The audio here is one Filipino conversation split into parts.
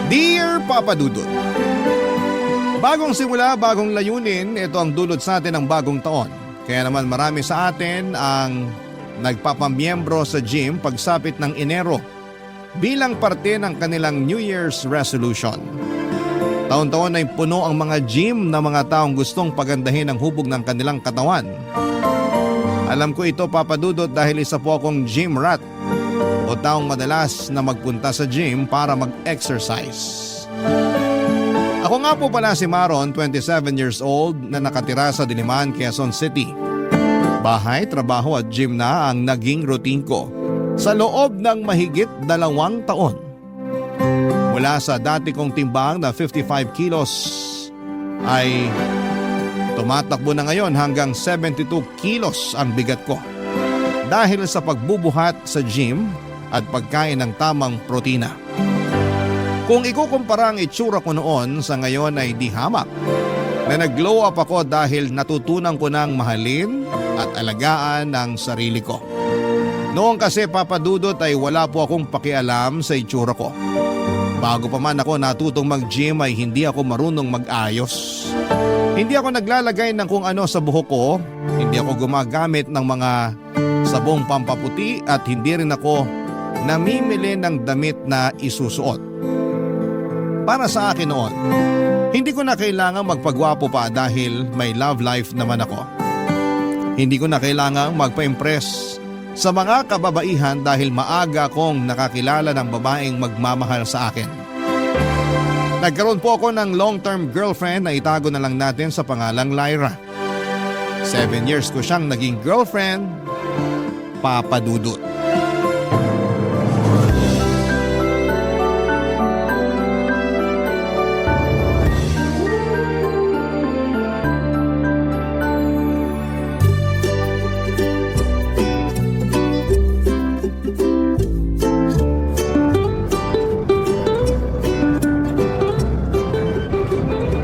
Dear Papa Dudut, bagong simula, bagong layunin, ito ang dulot sa atin ng bagong taon. Kaya naman marami sa atin ang nagpapamiyembro sa gym pagsapit ng Enero bilang parte ng kanilang New Year's resolution. Taon-taon ay puno ang mga gym na mga taong gustong pagandahin ang hubog ng kanilang katawan. Alam ko ito, Papa Dudut, dahil isa po akong gym rat o taong madalas na magpunta sa gym para mag-exercise. Ako nga po pala si Maron, 27 years old, na nakatira sa Diliman, Quezon City. Bahay, trabaho at gym na ang naging routine ko sa loob ng mahigit 2 taon. Mula sa dati kong timbang na 55 kilos ay tumatakbo na ngayon hanggang 72 kilos ang bigat ko dahil sa pagbubuhat sa gym at pagkain ng tamang protina. Kung ikukumpara ang itsura ko noon sa ngayon ay di hamak na nag-glow up ako dahil natutunan ko ng mahalin at alagaan ang sarili ko. Noon kasi, Papa Dudut, ay wala po akong pakialam sa itsura ko. Bago pa man ako natutong mag-gym ay hindi ako marunong mag-ayos. Hindi ako naglalagay ng kung ano sa buhok ko, hindi ako gumagamit ng mga sabong pampaputi at hindi rin ako namimili ng damit na isusuot. Para sa akin noon, hindi ko na kailangang magpagwapo pa dahil may love life naman ako. Hindi ko na kailangang magpa-impress sa mga kababaihan dahil maaga kong nakakilala ng babaeng magmamahal sa akin. Nagkaroon po ako ng long-term girlfriend na itago na lang natin sa pangalang Lyra. 7 years ko siyang naging girlfriend, Papa Dudut.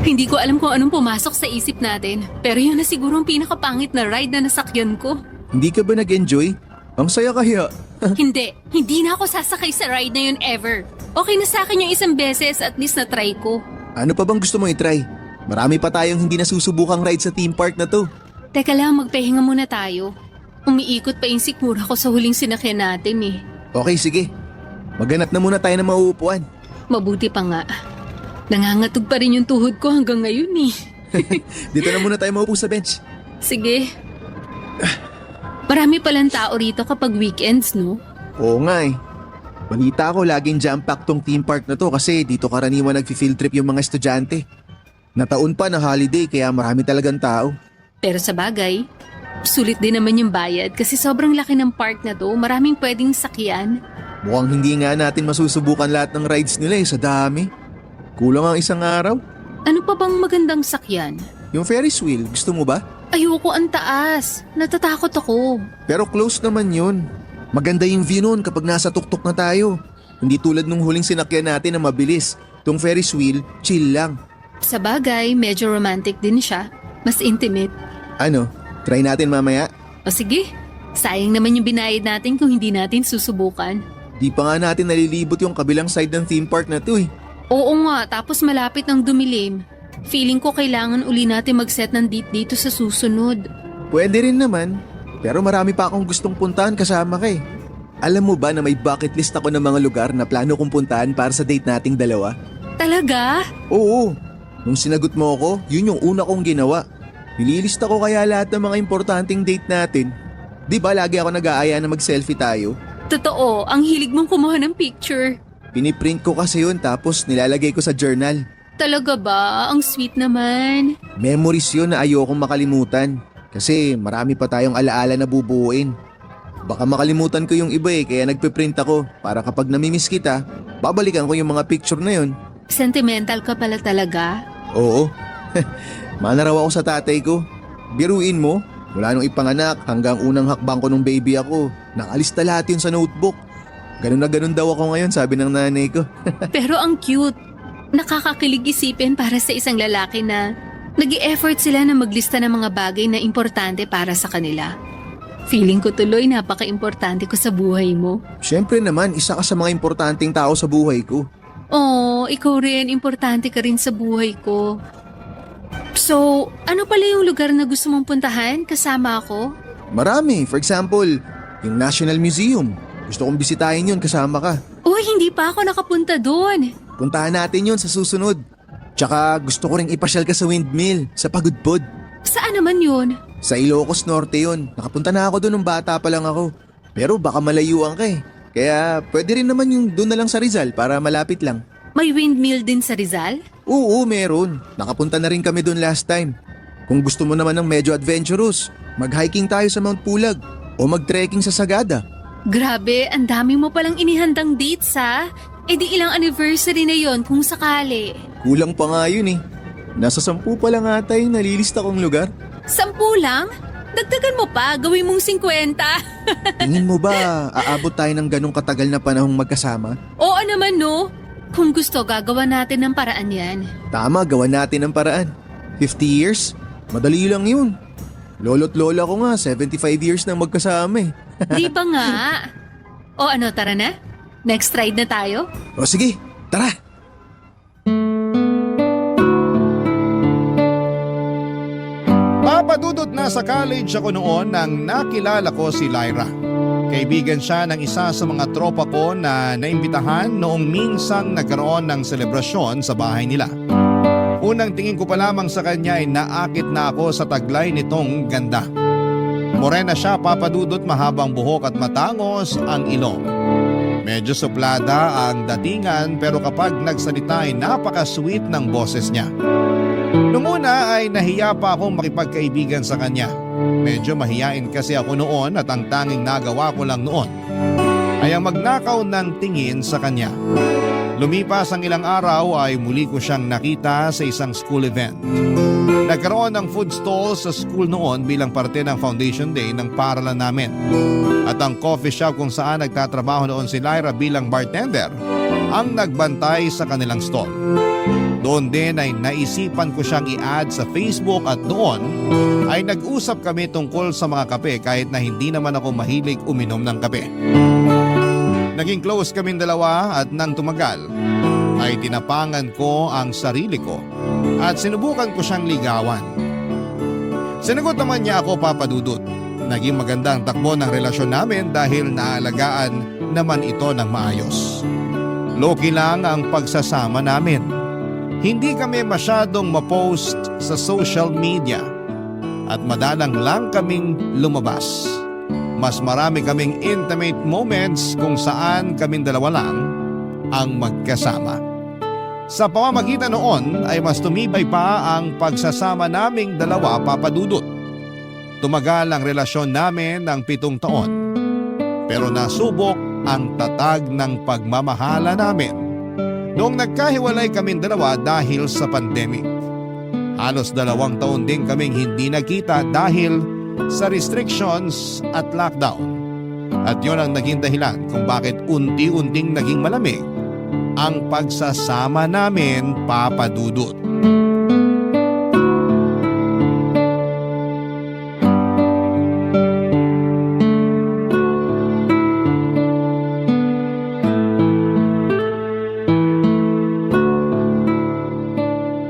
Hindi ko alam kung anong pumasok sa isip natin, pero yun na siguro ang pinakapangit na ride na nasakyan ko. Hindi ka ba nag-enjoy? Ang saya kaya. Hindi na ako sasakay sa ride na yun ever. Okay na sa akin yung isang beses, at least na-try ko. Ano pa bang gusto mo i-try? Marami pa tayong hindi nasusubukang ride sa theme park na to. Teka lang, magpahinga muna tayo. Umiikot pa yung sikmura ko sa huling sinakyan natin eh. Okay, sige. Maghanap na muna tayo ng mauupuan. Mabuti pa nga. Nangangatog pa rin yung tuhod ko hanggang ngayon eh. Dito na muna tayo maupo sa bench. Sige. Marami palang tao rito kapag weekends, no? Oo nga eh. Balita ko laging jam-packed tong theme park na to kasi dito karaniwan nag-field trip yung mga estudyante. Nataon pa na holiday kaya marami talagang tao. Pero sa bagay, sulit din naman yung bayad kasi sobrang laki ng park na to, maraming pwedeng sakyan. Mukhang hindi nga natin masusubukan lahat ng rides nila eh, sa dami. Kulang ang isang araw. Ano pa bang magandang sakyan? Yung Ferris wheel, gusto mo ba? Ayoko, ang taas. Natatakot ako. Pero close naman yun. Maganda yung view nun kapag nasa tuktok na tayo. Hindi tulad nung huling sinakyan natin na mabilis. Tong Ferris wheel, chill lang. Sa bagay, medyo romantic din siya. Mas intimate. Ano, try natin mamaya? O sige, sayang naman yung binayad natin kung hindi natin susubukan. Di pa nga natin nalilibot yung kabilang side ng theme park na to eh. Oo nga, tapos malapit ng dumilim. Feeling ko kailangan uli natin mag-set ng date dito sa susunod. Pwede rin naman, pero marami pa akong gustong puntahan kasama ka eh. Alam mo ba na may bucket list ako ng mga lugar na plano kong puntahan para sa date nating dalawa? Talaga? Oo, nung sinagot mo ako, yun yung una kong ginawa. Nililista ko kaya lahat ng mga importanteng date natin. Di ba lagi ako nag-aaya na mag-selfie tayo? Totoo, ang hilig mong kumuha ng picture. Piniprint ko kasi yun tapos nilalagay ko sa journal. Talaga ba? Ang sweet naman. Memories yun na ayokong makalimutan. Kasi marami pa tayong alaala na bubuuin. Baka makalimutan ko yung iba eh kaya nagpiprint ako para kapag namimiss kita, babalikan ko yung mga picture na yun. Sentimental ka pala talaga. Oo. Mana raw ako sa tatay ko. Biruin mo, mula nung ipanganak hanggang unang hakbang ko nung baby ako, nakalista lahat yun sa notebook. Ganun na ganun daw ako ngayon, sabi ng nanay ko. Pero ang cute. Nakakakilig isipin para sa isang lalaki na nag-i-effort sila na maglista ng mga bagay na importante para sa kanila. Feeling ko tuloy napaka-importante ko sa buhay mo. Siyempre naman, isa ka sa mga importanteng tao sa buhay ko. Oh, ikaw rin. Importante ka rin sa buhay ko. So, ano pala yung lugar na gusto mong puntahan? Kasama ako? Marami. For example, yung National Museum. Gusto kong bisitahin yun kasama ka. Uy, hindi pa ako nakapunta doon. Puntahan natin yun sa susunod. Tsaka gusto ko ring ipasyal ka sa windmill, sa Pagudpod. Saan naman yun? Sa Ilocos Norte yun. Nakapunta na ako doon nung bata pa lang ako. Pero baka malayuan ka eh. Kaya pwede rin naman yung doon na lang sa Rizal para malapit lang. May windmill din sa Rizal? Oo, meron. Nakapunta na rin kami doon last time. Kung gusto mo naman ng medyo adventurous, mag-hiking tayo sa Mount Pulag o mag-trekking sa Sagada. Grabe, ang dami mo palang inihandang dates ha? E di ilang anniversary na yon kung sakali. Kulang pa nga yun eh. Nasa 10 pa lang ata yung nalilista kong lugar. 10 lang? Dagdagan mo pa, gawin mong 50. Tingin mo ba aabot tayo ng ganong katagal na panahong magkasama? Oo naman no. Kung gusto, gagawa natin ng paraan yan. Tama, gawan natin ng paraan. 50 years? Madali lang yun. Lolo't lola ko nga, 75 years na magkasama eh. Di ba nga? O ano, tara na? Next ride na tayo? O sige, tara! Papadudot na sa college ako noon nang nakilala ko si Lyra. Kaibigan siya ng isa sa mga tropa ko na naimbitahan noong minsang nagkaroon ng selebrasyon sa bahay nila. Unang tingin ko pa lamang sa kanya ay naakit na ako sa taglay nitong ganda. Morena siya, papadudot, mahabang buhok at matangos ang ilong. Medyo suplada ang datingan pero kapag nagsalita ay napaka-sweet ng boses niya. Noong una ay nahiya pa akong makipagkaibigan sa kanya. Medyo mahiyain kasi ako noon at ang tanging nagawa ko lang noon ay ang magnakaw ng tingin sa kanya. Lumipas ang ilang araw ay muli ko siyang nakita sa isang school event. Nagkaroon ng food stall sa school noon bilang parte ng Foundation Day ng paaralan namin. At ang coffee shop kung saan nagtatrabaho noon si Lyra bilang bartender ang nagbantay sa kanilang stall. Doon din ay naisipan ko siyang i-add sa Facebook at doon ay nag-usap kami tungkol sa mga kape kahit na hindi naman ako mahilig uminom ng kape. Naging close kaming dalawa at nang tumagal ay tinapangan ko ang sarili ko at sinubukan ko siyang ligawan. Sinagot naman niya ako, papadudot. Naging magandang takbo ng relasyon namin dahil naalagaan naman ito ng maayos. Loki lang ang pagsasama namin. Hindi kami masyadong mapost sa social media at madalang lang kaming lumabas. Mas marami kaming intimate moments kung saan kaming dalawa lang ang magkasama. Sa pamamagitan noon ay mas tumibay pa ang pagsasama naming dalawa, papadudot. Tumagal ang relasyon namin ng 7 taon. Pero nasubok ang tatag ng pagmamahala namin noong nagkahiwalay kaming dalawa dahil sa pandemic. Halos 2 taon din kaming hindi nagkita dahil sa restrictions at lockdown. At yun ang naging dahilan kung bakit unti-unting naging malamig ang pagsasama namin, papadudot.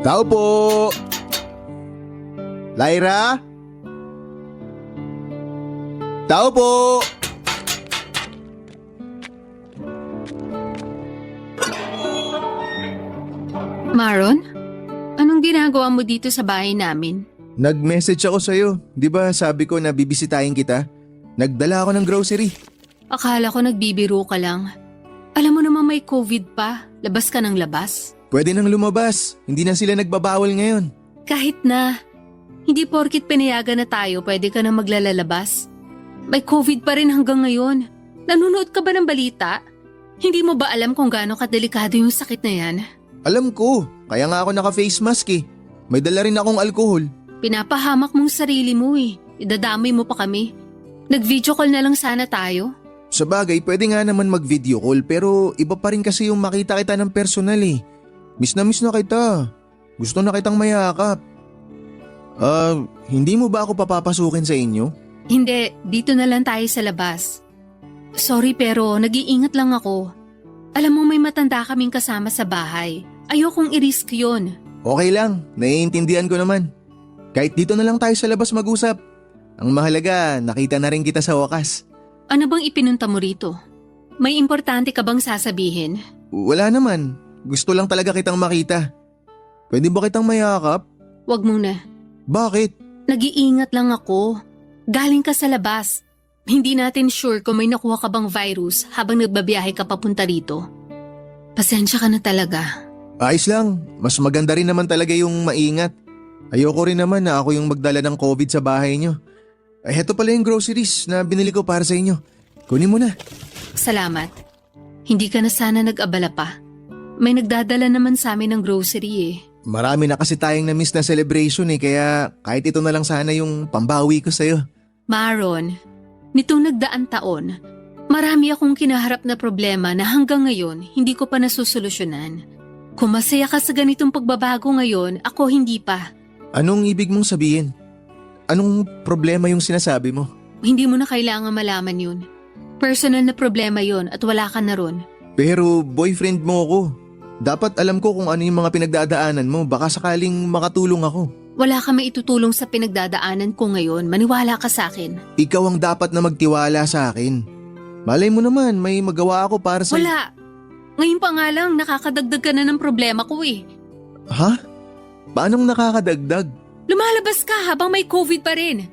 Tao po! Lyra? Tao po! Maron? Anong ginagawa mo dito sa bahay namin? Nag-message ako sa'yo. Di ba sabi ko na bibisitahin kita? Nagdala ako ng grocery. Akala ko nagbibiro ka lang. Alam mo naman may COVID pa. Labas ka ng labas. Pwede nang lumabas. Hindi na sila nagbabawal ngayon. Kahit na. Hindi porkit pinayagan na tayo, pwede ka na maglalalabas. May COVID pa rin hanggang ngayon. Nanonood ka ba ng balita? Hindi mo ba alam kung gaano kadelikado yung sakit na yan? Alam ko. Kaya nga ako naka-face mask eh. May dala rin akong alkohol. Pinapahamak mong sarili mo eh. Idadamay mo pa kami. Nag-video call na lang sana tayo. Sa bagay, pwede nga naman mag-video call pero iba pa rin kasi yung makita kita ng personal eh. Miss na kita. Gusto na kitang mayakap. Hindi mo ba ako papapasukin sa inyo? Hindi, dito na lang tayo sa labas. Sorry pero nag-iingat lang ako. Alam mo may matanda kaming kasama sa bahay. Ayokong i-risk yun. Okay lang, naiintindihan ko naman. Kahit dito na lang tayo sa labas mag-usap. Ang mahalaga, nakita na rin kita sa wakas. Ano bang ipinunta mo rito? May importante ka bang sasabihin? Wala naman, gusto lang talaga kitang makita. Pwede ba kitang mayakap? Wag muna. Bakit? Nag-iingat lang ako. Galing ka sa labas. Hindi natin sure kung may nakuha ka bang virus habang nagbabiyahe ka papunta rito. Pasensya ka na talaga. Ayos lang, mas maganda rin naman talaga yung maingat. Ayoko rin naman na ako yung magdala ng COVID sa bahay nyo. Ay, heto pala yung groceries na binili ko para sa inyo. Kunin mo na. Salamat. Hindi ka na sana nag-abala pa. May nagdadala naman sa amin ng grocery eh. Marami na kasi tayong na-miss na celebration kaya kahit ito na lang sana yung pambawi ko sa'yo. Maron, nitong nagdaang taon, marami akong kinaharap na problema na hanggang ngayon hindi ko pa nasusolusyonan. Kung masaya ka sa ganitong pagbabago ngayon, ako hindi pa. Anong ibig mong sabihin? Anong problema yung sinasabi mo? Hindi mo na kailangan malaman yun. Personal na problema yun at wala ka na ron. Pero boyfriend mo ako. Dapat alam ko kung ano yung mga pinagdadaanan mo. Baka sakaling makatulong ako. Wala ka maitutulong sa pinagdadaanan ko ngayon. Maniwala ka sa akin. Ikaw ang dapat na magtiwala sa akin. Malay mo naman, may magawa ako para sa... Wala. Ngayon pa nga lang, nakakadagdag ka na ng problema ko eh. Ha? Paanong nakakadagdag? Lumalabas ka habang may COVID pa rin.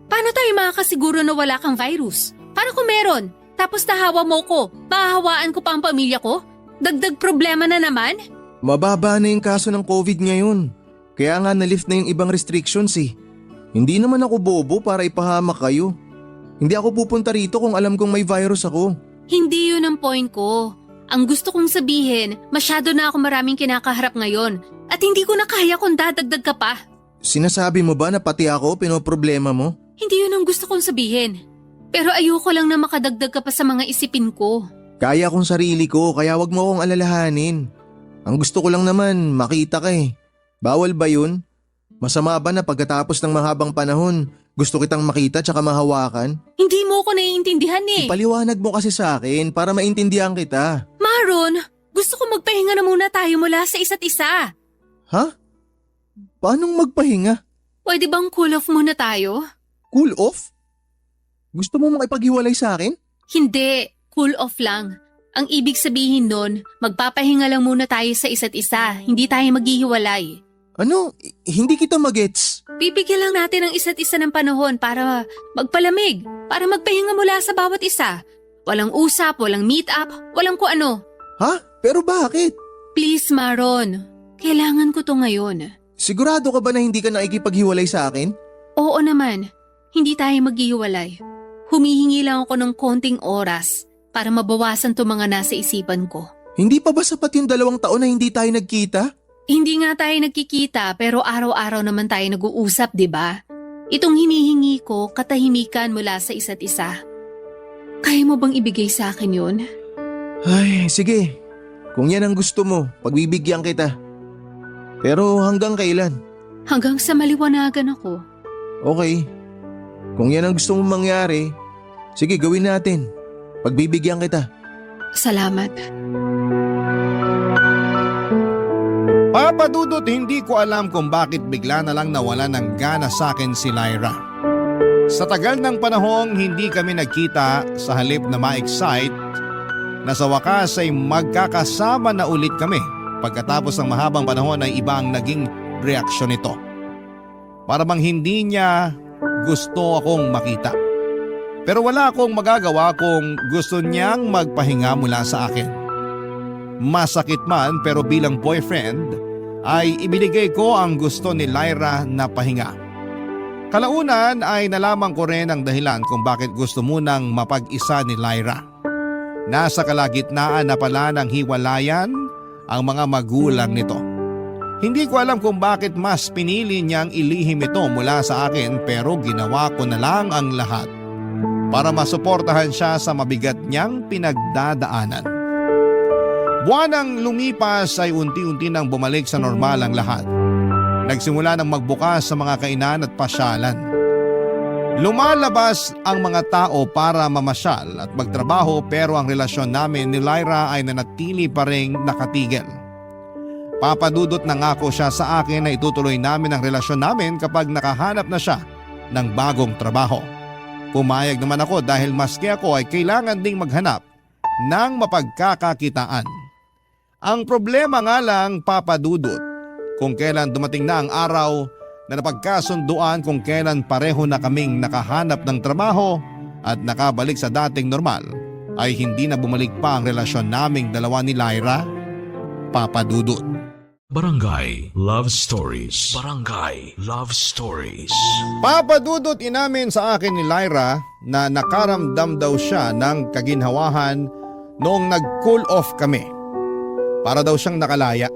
Paano tayo makakasiguro na wala kang virus? Paano kung meron? Tapos nahawa mo ko, mahahawaan ko pa ang pamilya ko? Dagdag problema na naman? Mababa na yung kaso ng COVID ngayon. Kaya nga na-lift na yung ibang restrictions eh. Hindi naman ako bobo para ipahamak kayo. Hindi ako pupunta rito kung alam kong may virus ako. Hindi yun ang point ko. Ang gusto kong sabihin, masyado na ako maraming kinakaharap ngayon at hindi ko na kaya kung dadagdag ka pa. Sinasabi mo ba na pati ako pinoproblema mo? Hindi yun ang gusto kong sabihin. Pero ayoko lang na makadagdag ka pa sa mga isipin ko. Kaya kong sarili ko kaya wag mo akong alalahanin. Ang gusto ko lang naman makita ka eh. Bawal ba yun? Masama ba na pagkatapos ng mahabang panahon gusto kitang makita tsaka mahawakan? Hindi mo ko naiintindihan eh. Ipaliwanag mo kasi sa akin para maintindihan kita. Maron, gusto ko magpahinga na muna tayo mula sa isa't isa. Ha? Paanong magpahinga? Pwede bang cool off muna tayo? Cool off? Gusto mo makipaghiwalay sa akin? Hindi, cool off lang. Ang ibig sabihin nun, magpapahinga lang muna tayo sa isa't isa, hindi tayo maghihiwalay. Ano? Hindi kita magets. Bibigyan lang natin ang isa't isa ng panahon para magpalamig, para magpahinga mula sa bawat isa. Walang usap, walang meet up, walang kung ano. Ha? Pero bakit? Please, Maron. Kailangan ko to ngayon. Sigurado ka ba na hindi ka nakikipaghiwalay sa akin? Oo naman. Hindi tayo maghihiwalay. Humihingi lang ako ng konting oras para mabawasan to mga nasa isipan ko. Hindi pa ba sapat yung 2 taon na hindi tayo nagkita? Hindi nga tayo nagkikita pero araw-araw naman tayo nag-uusap, di ba? Itong hinihingi ko, katahimikan mula sa isa't isa. Kaya mo bang ibigay sa akin yun? Ay, sige. Kung yan ang gusto mo, pagbibigyan kita. Pero hanggang kailan? Hanggang sa maliwanagan ako. Okay. Kung yan ang gusto mong mangyari, sige gawin natin. Pagbibigyan kita. Salamat. Papa Dudut, hindi ko alam kung bakit bigla na lang nawala ng gana sa akin si Lyra. Sa tagal ng panahong hindi kami nagkita, sa halip na ma-excite, na sa wakas ay magkakasama na ulit kami. Pagkatapos ng mahabang panahon ay iba ang naging reaksyon nito. Para bang hindi niya gusto akong makita. Pero wala akong magagawa kung gusto niyang magpahinga mula sa akin. Masakit man pero bilang boyfriend ay ibinigay ko ang gusto ni Lyra na pahinga. Kalaunan ay nalaman ko rin ang dahilan kung bakit gusto munang mapag-isa ni Lyra. Nasa kalagitnaan na pala ng hiwalayan ang mga magulang nito. Hindi ko alam kung bakit mas pinili niyang ilihim ito mula sa akin pero ginawa ko na lang ang lahat para masuportahan siya sa mabigat niyang pinagdadaanan. Buwan ang lumipas ay unti-unti nang bumalik sa normal ang lahat. Nagsimula nang magbukas sa mga kainan at pasyalan. Lumalabas ang mga tao para mamasyal at magtrabaho pero ang relasyon namin ni Lyra ay nanatili pa ring nakatigil. Papadudot na ngako siya sa akin na itutuloy namin ang relasyon namin kapag nakahanap na siya ng bagong trabaho. Pumayag naman ako dahil maski ako ay kailangan ding maghanap ng mapagkakakitaan. Ang problema nga lang, Papadudot, kung kailan dumating na ang araw na napagkasunduan kung kailan pareho na kaming nakahanap ng trabaho at nakabalik sa dating normal, ay hindi na bumalik pa ang relasyon naming dalawa ni Lyra, Papadudot. Barangay Love Stories. Barangay Love Stories. Papadudot, inamin sa akin ni Lyra na nakaramdam daw siya ng kaginhawahan noong nag-cool off kami. Para daw siyang nakalaya.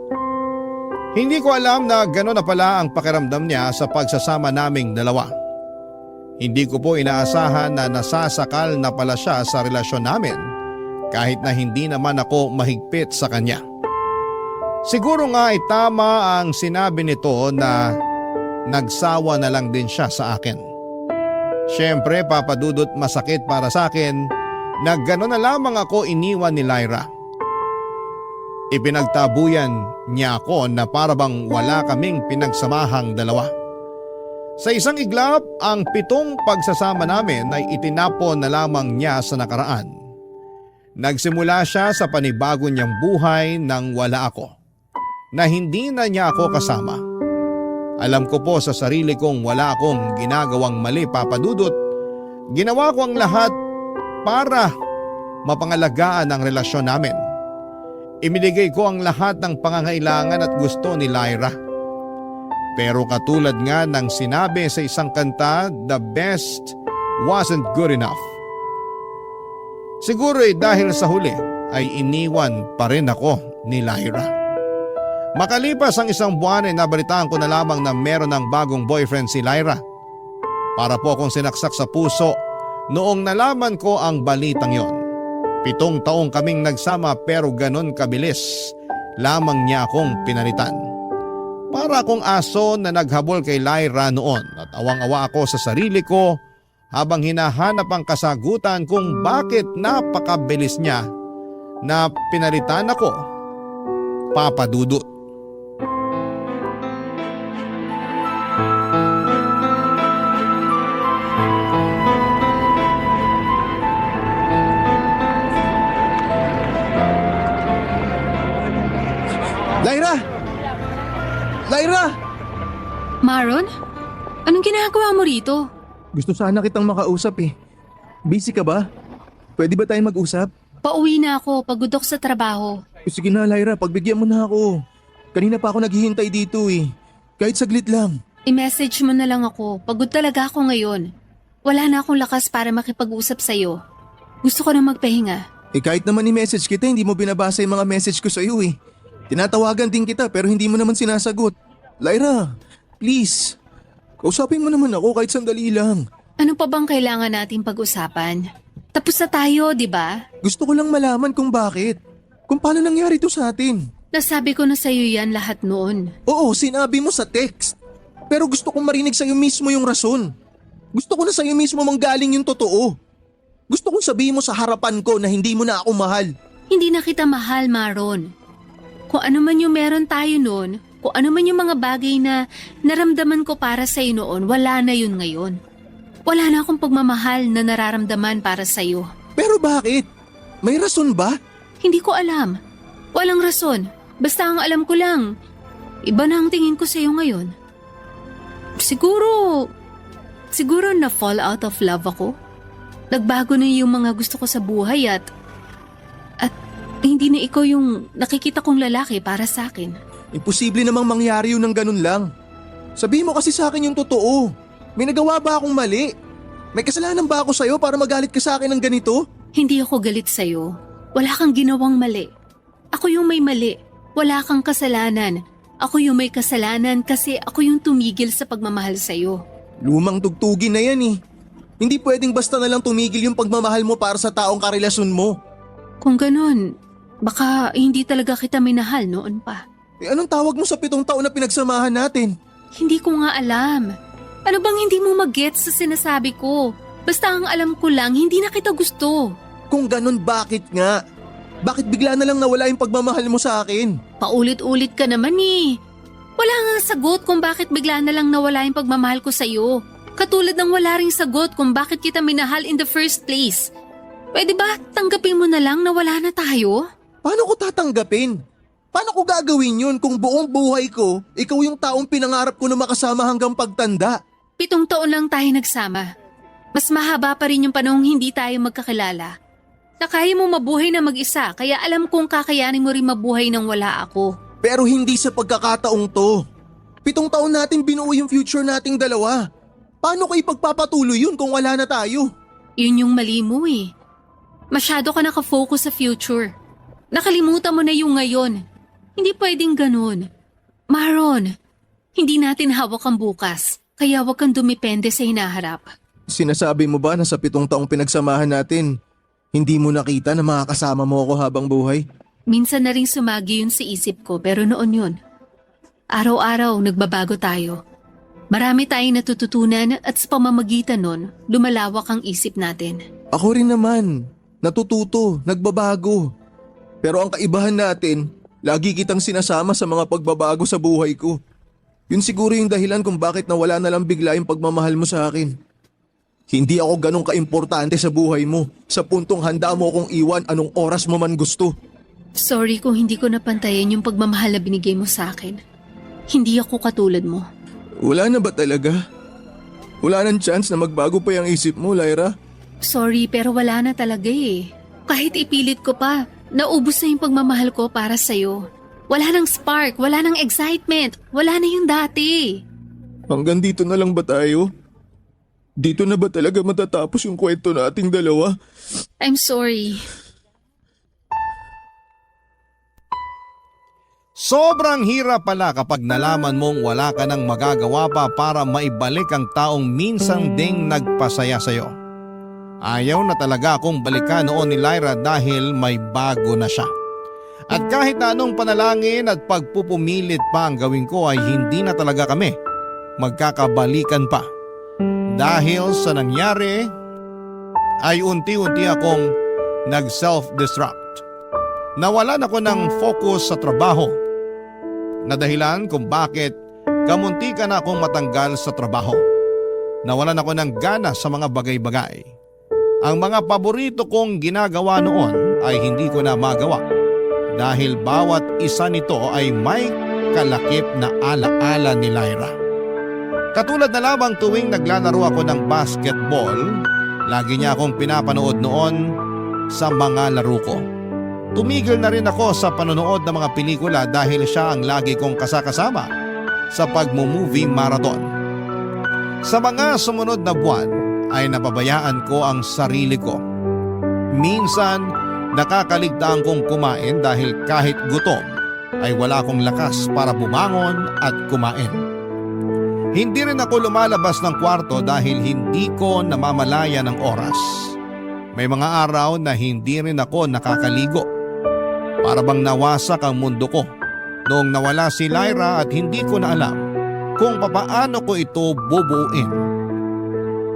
Hindi ko alam na gano'n na pala ang pakiramdam niya sa pagsasama naming dalawa. Hindi ko po inaasahan na nasasakal na pala siya sa relasyon namin kahit na hindi naman ako mahigpit sa kanya. Siguro nga ay tama ang sinabi nito na nagsawa na lang din siya sa akin. Siyempre, Papadudot, masakit para sa akin na gano'n na lamang ako iniwan ni Lyra. Ipinagtabuyan niya ako na parabang wala kaming pinagsamahang dalawa. Sa isang iglap, ang 7 pagsasama namin ay itinapon na lamang niya sa nakaraan. Nagsimula siya sa panibago niyang buhay nang wala ako, na hindi na niya ako kasama. Alam ko po sa sarili kong wala akong ginagawang mali, Papadudot. Ginawa ko ang lahat para mapangalagaan ang relasyon namin. Ibinigay ko ang lahat ng pangangailangan at gusto ni Lyra. Pero katulad nga ng sinabi sa isang kanta, the best wasn't good enough. Siguro dahil sa huli ay iniwan pa rin ako ni Lyra. Makalipas ang isang buwan ay nabalitaan ko na lamang na meron ng bagong boyfriend si Lyra. Para po akong sinaksak sa puso noong nalaman ko ang balitang yon. 7 taong kaming nagsama pero ganon kabilis lamang niya akong pinalitan. Para akong aso na naghabol kay Lyra noon at awang-awa ako sa sarili ko habang hinahanap ang kasagutan kung bakit napakabilis niya na pinalitan ako, Papadudot. Lyra! Lyra! Maron? Anong ginagawa mo rito? Gusto sana kitang makausap eh. Busy ka ba? Pwede ba tayong mag-usap? Pauwi na ako, pagod ako sa trabaho. Sige na Lyra, pagbigyan mo na ako. Kanina pa ako naghihintay dito eh. Kahit saglit lang. I-message mo na lang ako, pagod talaga ako ngayon. Wala na akong lakas para makipag-usap sa'yo. Gusto ko na magpahinga. Kahit naman i-message kita, hindi mo binabasa yung mga message ko sa'yo eh. Tinatawagan din kita pero hindi mo naman sinasagot. Lyra, please. Kausapin mo naman ako kahit sandali lang. Ano pa bang kailangan natin pag-usapan? Tapos na tayo, di ba? Gusto ko lang malaman kung bakit. Kung paano nangyari to sa atin. Nasabi ko na sa'yo yan lahat noon. Oo, sinabi mo sa text. Pero gusto kong marinig sa'yo mismo yung rason. Gusto ko na sa'yo mismo manggaling yung totoo. Gusto kong sabihin mo sa harapan ko na hindi mo na ako mahal. Hindi na kita mahal, Maron. Kung ano man yung meron tayo noon, kung ano man yung mga bagay na naramdaman ko para sa'yo noon, wala na yun ngayon. Wala na akong pagmamahal na nararamdaman para sa'yo. Pero bakit? May rason ba? Hindi ko alam. Walang rason. Basta ang alam ko lang, iba na ang tingin ko sa'yo ngayon. Siguro na fall out of love ako. Nagbago na yung mga gusto ko sa buhay at hindi na ikaw yung nakikita kong lalaki para sa akin. Imposible namang mangyari yun ng ganun lang. Sabihin mo kasi sa akin yung totoo. May nagawa ba akong mali? May kasalanan ba ako sa'yo para magalit ka sa akin ng ganito? Hindi ako galit sa'yo. Wala kang ginawang mali. Ako yung may mali. Wala kang kasalanan. Ako yung may kasalanan kasi ako yung tumigil sa pagmamahal sa'yo. Lumang tugtugin na yan eh. Hindi pwedeng basta na lang tumigil yung pagmamahal mo para sa taong karelasyon mo. Kung ganon, baka hindi talaga kita minahal noon pa. Anong tawag mo sa 7 taon na pinagsamahan natin? Hindi ko nga alam. Ano bang hindi mo mag-gets sa sinasabi ko? Basta ang alam ko lang, hindi na kita gusto. Kung ganun, bakit nga? Bakit bigla na lang nawala yung pagmamahal mo sa akin? Paulit-ulit ka naman eh. Wala nga sagot kung bakit bigla na lang nawala yung pagmamahal ko sa'yo. Katulad ng wala ring sagot kung bakit kita minahal in the first place. Pwede ba tanggapin mo na lang na wala na tayo? Paano ko tatanggapin? Paano ko gagawin yun kung buong buhay ko, ikaw yung taong pinangarap ko na makasama hanggang pagtanda? 7 taon lang tayo nagsama. Mas mahaba pa rin yung panahong hindi tayo magkakilala. Na kaya mo mabuhay na mag-isa, kaya alam kong kakayanin mo rin mabuhay nang wala ako. Pero hindi sa pagkakataong to. 7 taon natin binuo yung future nating dalawa. Paano ko ipagpapatuloy yun kung wala na tayo? Yun yung mali mo eh. Masyado ka nakafocus sa future. Nakalimutan mo na yung ngayon. Hindi pwedeng ganun. Maron, hindi natin hawak ang bukas, kaya huwag kang dumipende sa hinaharap. Sinasabi mo ba na sa 7 taong pinagsamahan natin, hindi mo nakita na makakasama mo ako habang buhay? Minsan na rin sumagi yun sa isip ko, pero noon yun. Araw-araw nagbabago tayo. Marami tayong natututunan at sa pamamagitan nun, lumalawak ang isip natin. Ako rin naman, natututo, nagbabago. Pero ang kaibahan natin, lagi kitang sinasama sa mga pagbabago sa buhay ko. Yun siguro yung dahilan kung bakit nawala na lang bigla yung pagmamahal mo sa akin. Hindi ako ganun kaimportante sa buhay mo, sa puntong handa mo akong iwan anong oras mo man gusto. Sorry kung hindi ko napantayan yung pagmamahal na binigay mo sa akin. Hindi ako katulad mo. Wala na ba talaga? Wala nang chance na magbago pa yung isip mo, Lyra? Sorry pero wala na talaga eh. Kahit ipilit ko pa, naubos na yung pagmamahal ko para sa'yo. Wala nang spark, wala nang excitement, wala na yung dati. Hanggang dito na lang ba tayo? Dito na ba talaga matatapos yung kwento nating dalawa? I'm sorry. Sobrang hirap pala kapag nalaman mong wala ka nang magagawa pa para maibalik ang taong minsan ding nagpasaya sa'yo. Ayaw na talaga akong balikan noon ni Lyra dahil may bago na siya. At kahit anong panalangin at pagpupumilit pa ang gawin ko ay hindi na talaga kami magkakabalikan pa. Dahil sa nangyari ay unti-unti akong nag-self-destruct. Nawalan ako ng focus sa trabaho na dahilan kung bakit kamuntikan akong matanggal sa trabaho. Nawalan ako ng gana sa mga bagay-bagay. Ang mga paborito kong ginagawa noon ay hindi ko na magawa dahil bawat isa nito ay may kalakip na alaala ni Lyra. Katulad na lamang tuwing naglalaro ako ng basketball, lagi niya akong pinapanood noon sa mga laro ko. Tumigil na rin ako sa panonood ng mga pelikula dahil siya ang lagi kong kasakasama sa pagmo-movie marathon. Sa mga sumunod na buwan ay napabayaan ko ang sarili ko. Minsan nakakaligtaan kong kumain dahil kahit gutom ay wala akong lakas para bumangon at kumain. Hindi rin ako lumalabas ng kwarto dahil hindi ko namamalaya ng oras. May mga araw na hindi rin ako nakakaligo. Para bang nawasak ang mundo ko noong nawala si Lyra at hindi ko na alam kung papaano ko ito bubuuin.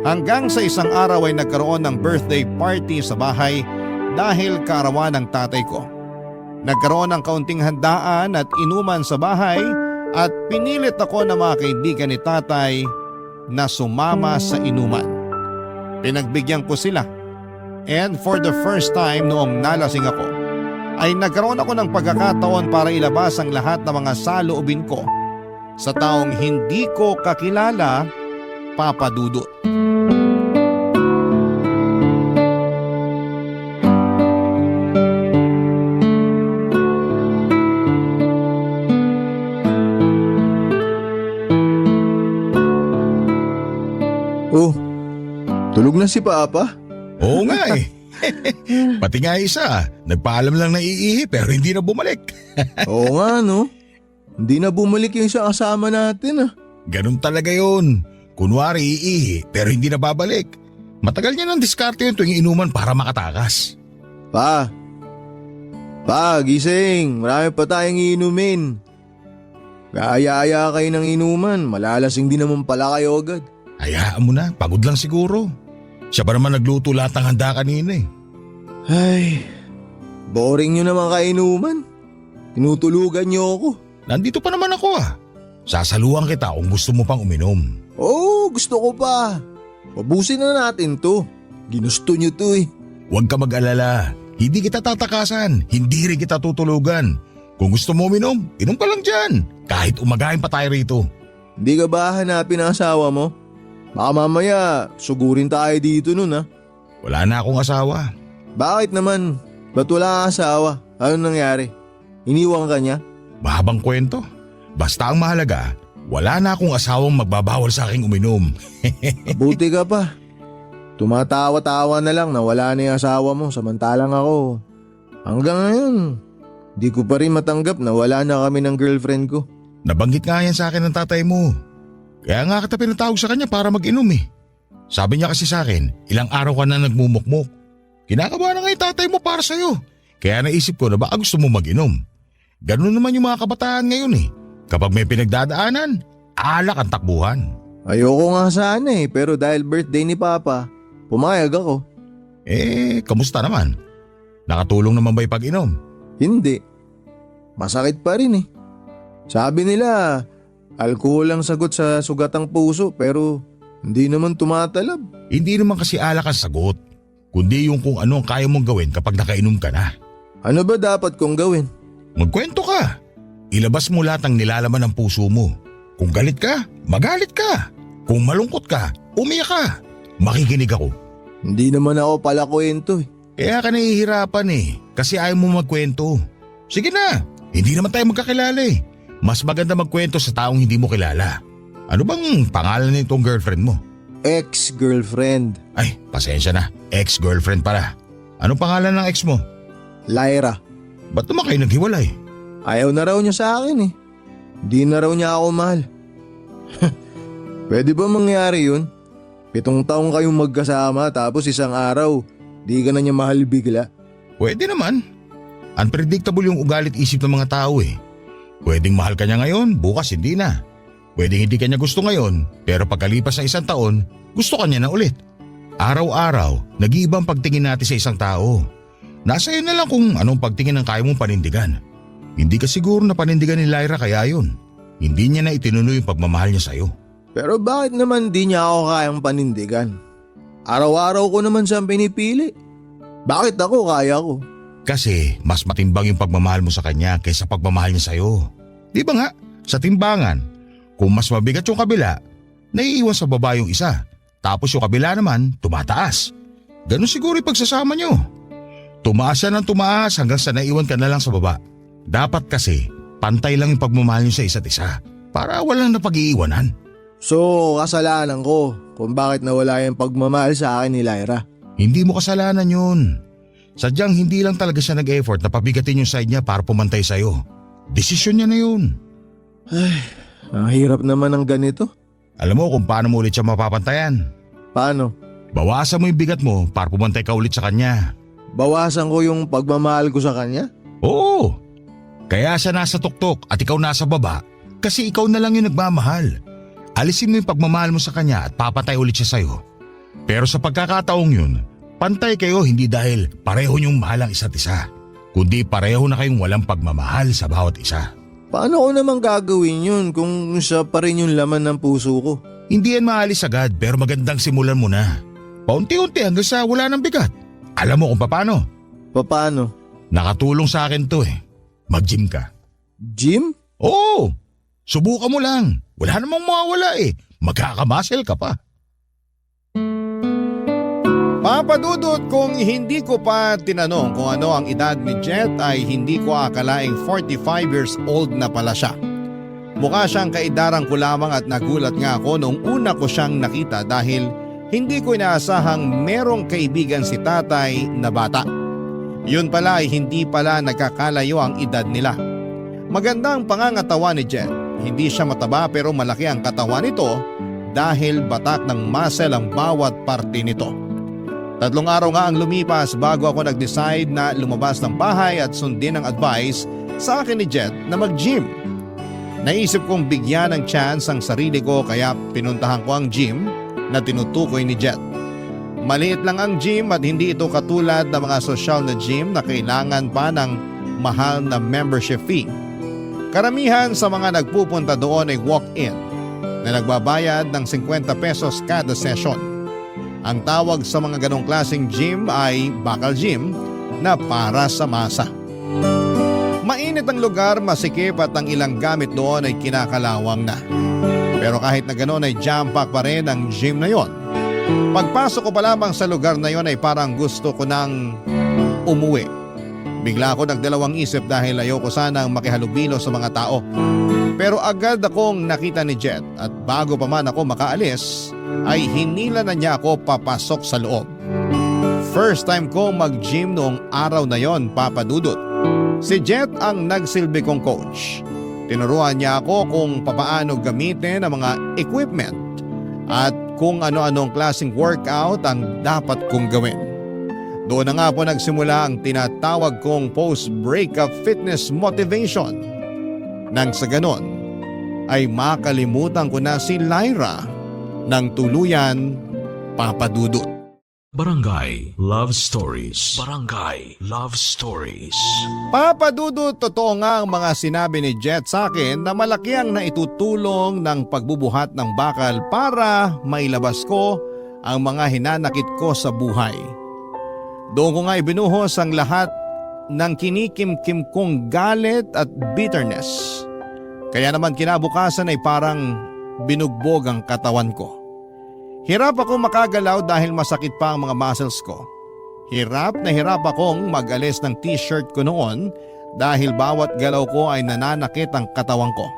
Hanggang sa isang araw ay nagkaroon ng birthday party sa bahay dahil kaarawan ng tatay ko. Nagkaroon ng kaunting handaan at inuman sa bahay at pinilit ako ng mga kaibigan ni tatay na sumama sa inuman. Pinagbigyan ko sila and for the first time noong nalasing ako ay nagkaroon ako ng pagkakataon para ilabas ang lahat ng mga saloobin ko sa taong hindi ko kakilala, Papa Dudut. Oh, tulog na si Papa? Oo nga eh. Pati nga isa, nagpaalam lang na iihi pero hindi na bumalik. Oo nga no. Hindi na bumalik yung siya kasama natin ah. Ganun talaga yun. Kunwari iihi pero hindi na babalik. Matagal niya ng diskarte yun tuwing inuman para makatakas. Pa, gising. Marami pa tayong iinumin. Kaya kayo ng inuman, malalasing din naman pala kayo agad. Hayaan mo na, pagod lang siguro. Siya pa naman nagluto lahat ng handa kanina eh. Ay, boring nyo naman kainuman. Tinutulugan nyo ako. Nandito pa naman ako ah. Sasaluhan kita kung gusto mo pang uminom. Oo, gusto ko pa. Pabusin na natin to. Ginusto nyo to eh. Huwag ka mag-alala. Hindi kita tatakasan, hindi rin kita tutulugan. Kung gusto mo uminom, inom ka lang dyan. Kahit umagahin pa tayo rito. Hindi ka ba hanapin ang asawa mo? Baka mamaya, sugurin tayo dito nun ha. Wala na akong asawa. Bakit naman? Ba't wala kang asawa? Ano nangyari? Iniwan ka niya? Mahabang kwento. Basta ang mahalaga, wala na akong asawang magbabawal sa aking uminom. Buti ka pa. Tumatawa-tawa na lang na wala na yung asawa mo samantalang ako. Hanggang ngayon, di ko pa rin matanggap na wala na kami ng girlfriend ko. Nabanggit nga yan sa akin ng tatay mo. Kaya nga kita pinatawag sa kanya para mag-inom eh. Sabi niya kasi sa akin, ilang araw ka na nagmumukmuk. Kinakabahan na nga yung tatay mo para sa'yo. Kaya naisip ko na baka gusto mo mag-inom. Ganun naman yung mga kabataan ngayon eh. Kapag may pinagdadaanan, alak ang takbuhan. Ayoko nga sana eh, pero dahil birthday ni Papa, pumayag ako. Kamusta naman? Nakatulong naman ba yung pag-inom? Hindi. Masakit pa rin eh. Sabi nila, alkohol ang sagot sa sugatang puso pero hindi naman tumatalab. Hindi naman kasi alak ang sagot, kundi yung kung ano ang kaya mong gawin kapag nakainom ka na. Ano ba dapat kong gawin? Magkwento ka. Ilabas mo lahat ng nilalaman ng puso mo. Kung galit ka, magalit ka. Kung malungkot ka, umiyak ka. Makikinig ako. Hindi naman ako pala kwento eh. Kaya ka nahihirapan eh, kasi ayaw mo magkwento. Sige na, hindi naman tayo magkakilala eh. Mas maganda magkwento sa taong hindi mo kilala. Ano bang pangalan nitong girlfriend mo? Ex-girlfriend. Ay, pasensya na. Ex-girlfriend pala. Anong pangalan ng ex mo? Lyra. Ba't naman kayo naghiwalay? Ayaw na raw niya sa akin eh. Di na raw niya ako mahal. Pwede ba mangyari yun? 7 taong kayong magkasama tapos isang araw, di ka na niya mahal bigla. Pwede naman. Unpredictable yung ugalit isip ng mga tao eh. Pwedeng mahal ka niya ngayon, bukas hindi na. Pwedeng hindi ka niya gusto ngayon, pero pagkalipas ng 1 taon, gusto ka niya na ulit. Araw-araw, nag-iibang pagtingin natin sa isang tao. Nasa iyo na lang kung anong pagtingin ang kaya mong panindigan. Hindi ka siguro na panindigan ni Lyra kaya yun. Hindi niya na itinuloy yung pagmamahal niya sa'yo. Pero bakit naman di niya ako kayang panindigan? Araw-araw ko naman siyang pinipili. Bakit ako kaya ko? Kasi mas matimbang yung pagmamahal mo sa kanya kaysa pagmamahal niya sa'yo. Di ba nga, sa timbangan, kung mas mabigat yung kabila, naiiwan sa baba yung isa. Tapos yung kabila naman, tumataas. Ganun siguro yung pagsasama nyo. Tumaas siya ng tumaas hanggang sa naiwan ka na lang sa baba. Dapat kasi, pantay lang yung pagmamahal nyo sa isa't isa para walang napag-iiwanan. So, kasalanan ko kung bakit nawala yung pagmamahal sa akin ni Lyra. Hindi mo kasalanan yun. Sadyang hindi lang talaga siya nag-effort na pabigatin yung side niya para pumantay sa'yo. Desisyon niya na yun. Ang hirap naman ng ganito. Alam mo kung paano mo ulit siya mapapantayan. Paano? Bawasan mo yung bigat mo para pumantay ka ulit sa kanya. Bawasan ko yung pagmamahal ko sa kanya? Oo. Kaya siya nasa tuktok at ikaw nasa baba kasi ikaw na lang yung nagmamahal. Alisin mo yung pagmamahal mo sa kanya at papatay ulit siya sa'yo. Pero sa pagkakataong yun, pantay kayo hindi dahil pareho niyong mahal ang isa't isa, kundi pareho na kayong walang pagmamahal sa bawat isa. Paano ko naman gagawin yun kung siya pa rin yung laman ng puso ko? Hindi yan maalis agad pero magandang simulan mo na. Paunti-unti hanggang sa wala ng bigat. Alam mo kung paano? Paano? Nakatulong sa akin to eh. Mag-gym ka. Gym? Oo! Subukan mo lang. Wala namang mawawala eh. Magkakamuscle ka pa. Papadudot, kung hindi ko pa tinanong kung ano ang edad ni Jet ay hindi ko akalaing 45 years old na pala siya. Mukha siyang kaidarang ko lamang at nagulat nga ako nung una ko siyang nakita dahil hindi ko inaasahang merong kaibigan si tatay na bata. Yun pala ay hindi pala nagkakalayo ang edad nila. Maganda ang pangangatawan ni Jet. Hindi siya mataba pero malaki ang katawan nito dahil batak ng muscle ang bawat parte nito. 3 araw nga ang lumipas bago ako nag-decide na lumabas ng bahay at sundin ang advice sa akin ni Jet na mag-gym. Naisip kong bigyan ng chance ang sarili ko kaya pinuntahan ko ang gym na tinutukoy ni Jet. Maliit lang ang gym at hindi ito katulad ng mga sosyal na gym na kailangan pa ng mahal na membership fee. Karamihan sa mga nagpupunta doon ay walk-in na nagbabayad ng 50 pesos kada session. Ang tawag sa mga ganong klaseng gym ay bakal gym na para sa masa. Mainit ang lugar, masikip at ang ilang gamit doon ay kinakalawang na. Pero kahit na ganoon ay jam-pack pa rin ang gym na yon. Pagpasok ko pa lamang sa lugar na yon ay parang gusto ko nang umuwi. Bigla ako nagdalawang isip dahil ayoko sanang makihalubilo sa mga tao. Pero agad akong nakita ni Jet at bago pa man ako makaalis ay hinila na niya ako papasok sa loob. First time ko mag-gym noong araw na yon, Papa Dudut. Si Jet ang nagsilbi kong coach. Tinuruan niya ako kung papaano gamitin ang mga equipment at kung ano-anong klaseng workout ang dapat kong gawin. Doon na nga po nagsimula ang tinatawag kong post-breakup fitness motivation. Nang sa ganon, ay makalimutan ko na si Lyra ng tuluyan, Papa Dudut. Barangay Love Stories. Barangay Love Stories. Papa Dudut, totoo nga ang mga sinabi ni Jet sa akin na malaki ang naitutulong ng pagbubuhat ng bakal para mailabas ko ang mga hinanakit ko sa buhay. Doon ko nga ibinuhos ang lahat ng kinikimkim kong galit at bitterness. Kaya naman kinabukasan ay parang binugbog ang katawan ko. Hirap ako makagalaw dahil masakit pa ang mga muscles ko. Hirap na hirap akong mag-alis ng t-shirt ko noon dahil bawat galaw ko ay nananakit ang katawan ko.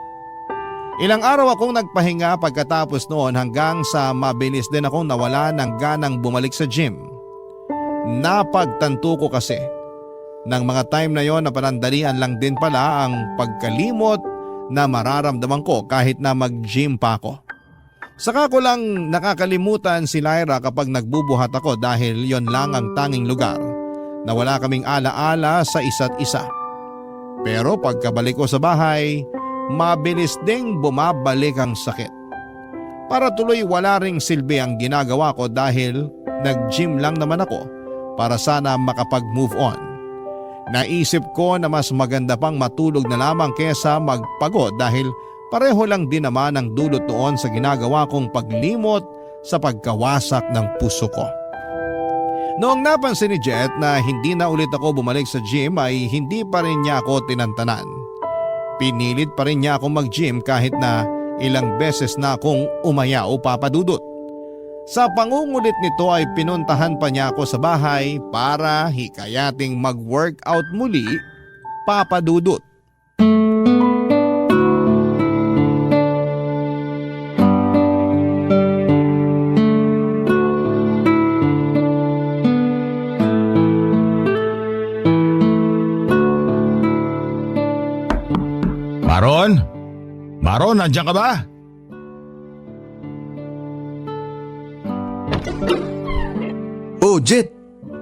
Ilang araw akong nagpahinga pagkatapos noon hanggang sa mabilis din akong nawala ng ganang bumalik sa gym. Napagtanto ko kasi ng mga time na yon na panandalian lang din pala ang pagkalimot na mararamdaman ko kahit na mag-gym pa ako. Saka ko lang nakakalimutan si Lyra kapag nagbubuhat ako dahil yon lang ang tanging lugar na wala kaming alaala sa isa't isa. Pero pagkabalik ko sa bahay, mabilis ding bumabalik ang sakit. Para tuloy wala ring silbi ang ginagawa ko dahil nag-gym lang naman ako para sana makapag-move on. Naisip ko na mas maganda pang matulog na lamang kesa magpagod dahil pareho lang din naman ang dulot noon sa ginagawa kong paglimot sa pagkawasak ng puso ko. Noong napansin ni Jet na hindi na ulit ako bumalik sa gym ay hindi pa rin niya ako tinantanan. Pinilit pa rin niya ako mag-gym kahit na ilang beses na akong umayaw, Papa Dudut. Sa pangungulit nito ay pinuntahan pa niya ako sa bahay para hikayating mag-workout muli, Papa Dudut. Maron? Maron, nandiyan ka ba? Oh, Jet!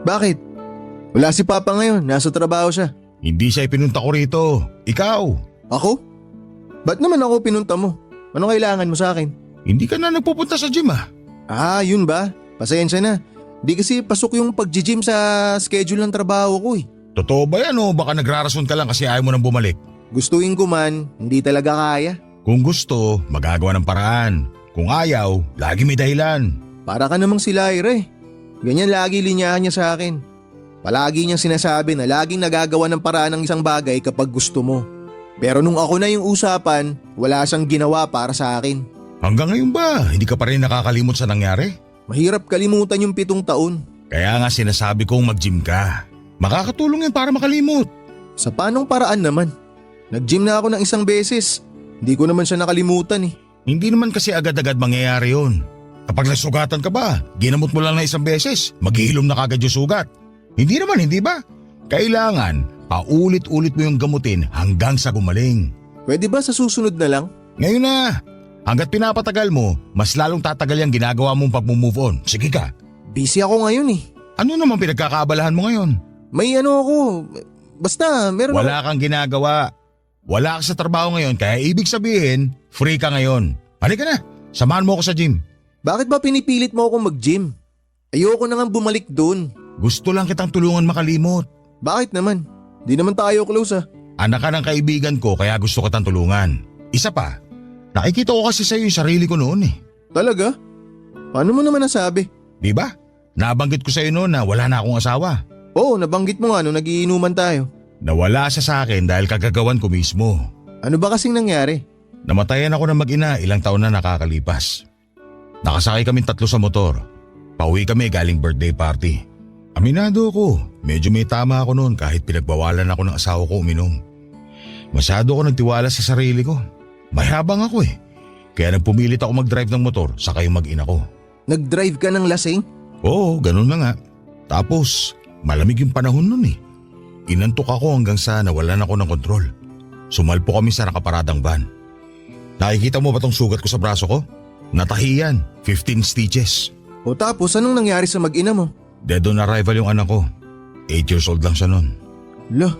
Bakit? Wala si Papa ngayon, nasa trabaho siya. Hindi siya ipinunta ko rito. Ikaw? Ako? Ba't naman ako pinunta mo? Anong kailangan mo sa akin? Hindi ka na nagpupunta sa gym ah. Ah, yun ba? Pasensya na. Di kasi pasok yung pag-gym sa schedule ng trabaho ko eh. Totoo ba yan o baka nagrarason ka lang kasi ayaw mo nang bumalik? Gustuin ko man, hindi talaga kaya. Kung gusto, magagawa ng paraan. Kung ayaw, lagi may dahilan. Para ka namang si Lyra eh. Ganyan lagi linyahan niya sa akin. Palagi niyang sinasabi na laging nagagawa ng paraan ng isang bagay kapag gusto mo. Pero nung ako na yung usapan, wala siyang ginawa para sa akin. Hanggang ngayon ba, hindi ka pa rin nakakalimot sa nangyari? Mahirap kalimutan yung 7 taon. Kaya nga sinasabi kong mag-gym ka. Makakatulong yan para makalimot. Sa panong paraan naman? Nag-gym na ako ng 1 beses. Hindi ko naman siya nakalimutan eh. Hindi naman kasi agad-agad mangyayari yun. Kapag nasugatan ka ba, ginamot mo lang na 1 beses, maghihilom na kagad yung sugat. Hindi naman, hindi ba? Kailangan, paulit-ulit mo yung gamutin hanggang sa gumaling. Pwede ba sa susunod na lang? Ngayon na, hanggat pinapatagal mo, mas lalong tatagal yung ginagawa mong pag-move on. Sige ka. Busy ako ngayon eh. Ano naman pinagkakaabalahan mo ngayon? May ano ako, basta meron Wala kang ginagawa. Wala ka sa trabaho ngayon kaya ibig sabihin, free ka ngayon. Halika na, samahan mo ako sa gym. Bakit ba pinipilit mo akong mag-gym? Ayoko na nga bumalik doon. Gusto lang kitang tulungan makalimot. Bakit naman? Di naman tayo close ah. Anak ka ng kaibigan ko kaya gusto kitang tulungan. Isa pa, nakikita ko kasi sa'yo yung sarili ko noon eh. Talaga? Paano mo naman nasabi? Di ba? Nabanggit ko sa'yo noon na wala na akong asawa. Oo, nabanggit mo nga nung nagiinuman tayo. Nawala siya sa akin dahil kagagawan ko mismo. Ano ba kasing nangyari? Namatayan ako ng mag-ina ilang taon na nakakalipas. Nakasakay kaming 3 sa motor. Pauwi kami galing birthday party. Aminado ako, medyo may tama ako noon kahit pinagbawalan ako ng asawa ko uminom. Masyado ako nagtiwala sa sarili ko. Mayabang ako eh. Kaya nagpumilit ako mag-drive ng motor saka yung mag-ina ko. Nag-drive ka ng lasing? Oo, ganun na nga. Tapos, malamig yung panahon nun eh. Inantok ako hanggang sa nawalan ako ng kontrol. Sumalpo kami sa nakaparadang van. Nakikita mo ba tong sugat ko sa braso ko? Natahiyan, 15 stitches. O tapos anong nangyari sa mag-ina mo? Dead on arrival yung anak ko. 8 years old lang siya nun. Lah,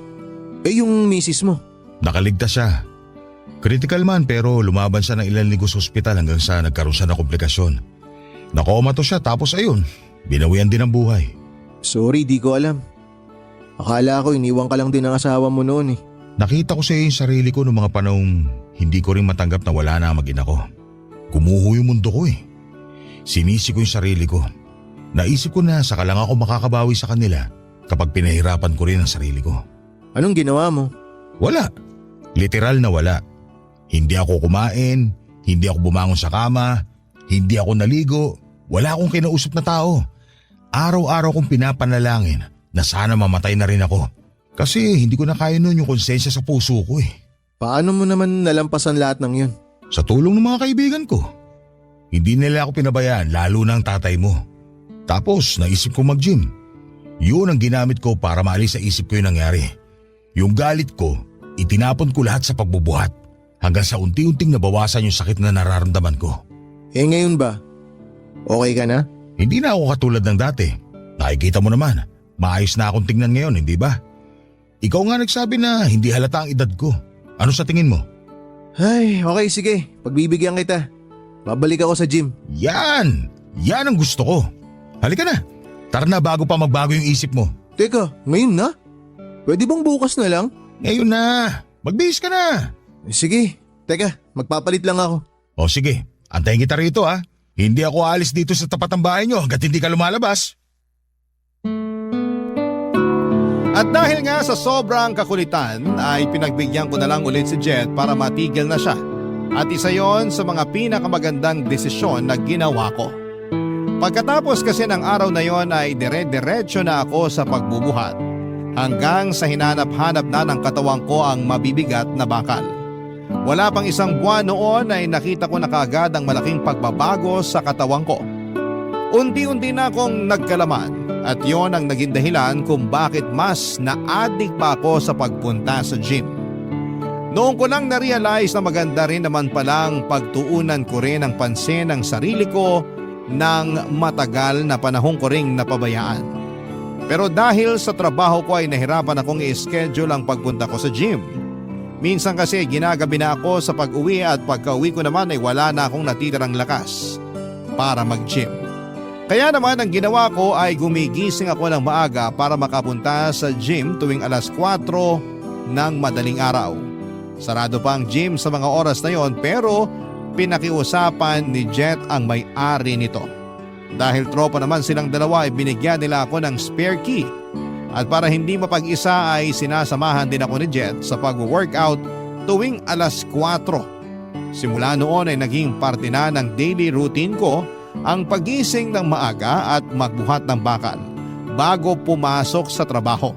yung misis mo? Nakaligtas siya. Critical man pero lumaban siya ng ilang linggo sa ospital hanggang sa nagkaroon siya ng komplikasyon. Nakoma to siya tapos ayun, binawian din ang buhay. Sorry, di ko alam. Akala ko iniwan ka lang din ng asawa mo noon eh. Nakita ko sa iyo yung sarili ko noong mga panahong hindi ko rin matanggap na wala na ang mag-ina ko. Gumuho yung mundo ko eh. Sinisi ko yung sarili ko. Naisip ko na saka lang ako makakabawi sa kanila kapag pinahirapan ko rin ang sarili ko. Anong ginawa mo? Wala. Literal na wala. Hindi ako kumain, hindi ako bumangon sa kama, hindi ako naligo, wala akong kinausap na tao. Araw-araw kong pinapanalangin na sana mamatay na rin ako. Kasi hindi ko na kaya nun yung konsensya sa puso ko eh. Paano mo naman nalampasan lahat ng yun? Sa tulong ng mga kaibigan ko. Hindi nila ako pinabayaan lalo na ang tatay mo. Tapos naisip ko mag-gym. Yun ang ginamit ko para maalis sa isip ko yung nangyari. Yung galit ko, itinapon ko lahat sa pagbubuhat hanggang sa unti-unting nabawasan yung sakit na nararamdaman ko. Eh ngayon ba? Okay ka na? Hindi na ako katulad ng dati. Nakikita mo naman, maayos na akong tingnan ngayon, hindi ba? Ikaw nga nagsabi na hindi halata ang edad ko. Ano sa tingin mo? Ay, okay sige. Pagbibigyan kita. Babalik ako sa gym. Yan! Yan ang gusto ko. Halika na. Tara na bago pa magbago yung isip mo. Teka, ngayon na? Pwede bang bukas na lang? Ngayon na. Magbihis ka na. Sige, teka, magpapalit lang ako. O sige, antayin kita rito ha. Hindi ako aalis dito sa tapat ng bahay nyo hanggat hindi ka lumalabas. At dahil nga sa sobrang kakulitan ay pinagbigyan ko na lang ulit si Jet para matigil na siya. At isa yon sa mga pinakamagandang desisyon na ginawa ko. Pagkatapos kasi ng araw na yon ay dire-diretso na ako sa pagbubuhat. Hanggang sa hinanap-hanap na ng katawang ko ang mabibigat na bakal. Wala pang isang buwan noon ay nakita ko na kaagad ang malaking pagbabago sa katawang ko. Unti-unti na akong nagkalaman at yon ang naging dahilan kung bakit mas na-addict pa ako sa pagpunta sa gym. Noong ko lang na-realize na maganda rin naman palang pagtuunan ko rin ang pansin ng sarili ko ng matagal na panahon ko ring napabayaan. Pero dahil sa trabaho ko ay nahirapan akong i-schedule ang pagpunta ko sa gym. Minsan kasi ginagabi na ako sa pag-uwi at pagka-uwi ko naman ay wala na akong natitirang lakas para mag-gym. Kaya naman ang ginawa ko ay gumigising ako ng maaga para makapunta sa gym tuwing alas 4 ng madaling araw. Sarado pa ang gym sa mga oras na yon pero pinakiusapan ni Jet ang may-ari nito. Dahil tropa naman silang dalawa ay binigyan nila ako ng spare key. At para hindi mapag-isa ay sinasamahan din ako ni Jet sa pag-workout tuwing alas 4. Simula noon ay naging parte na ng daily routine ko ang pagising ng maaga at magbuhat ng bakal bago pumasok sa trabaho.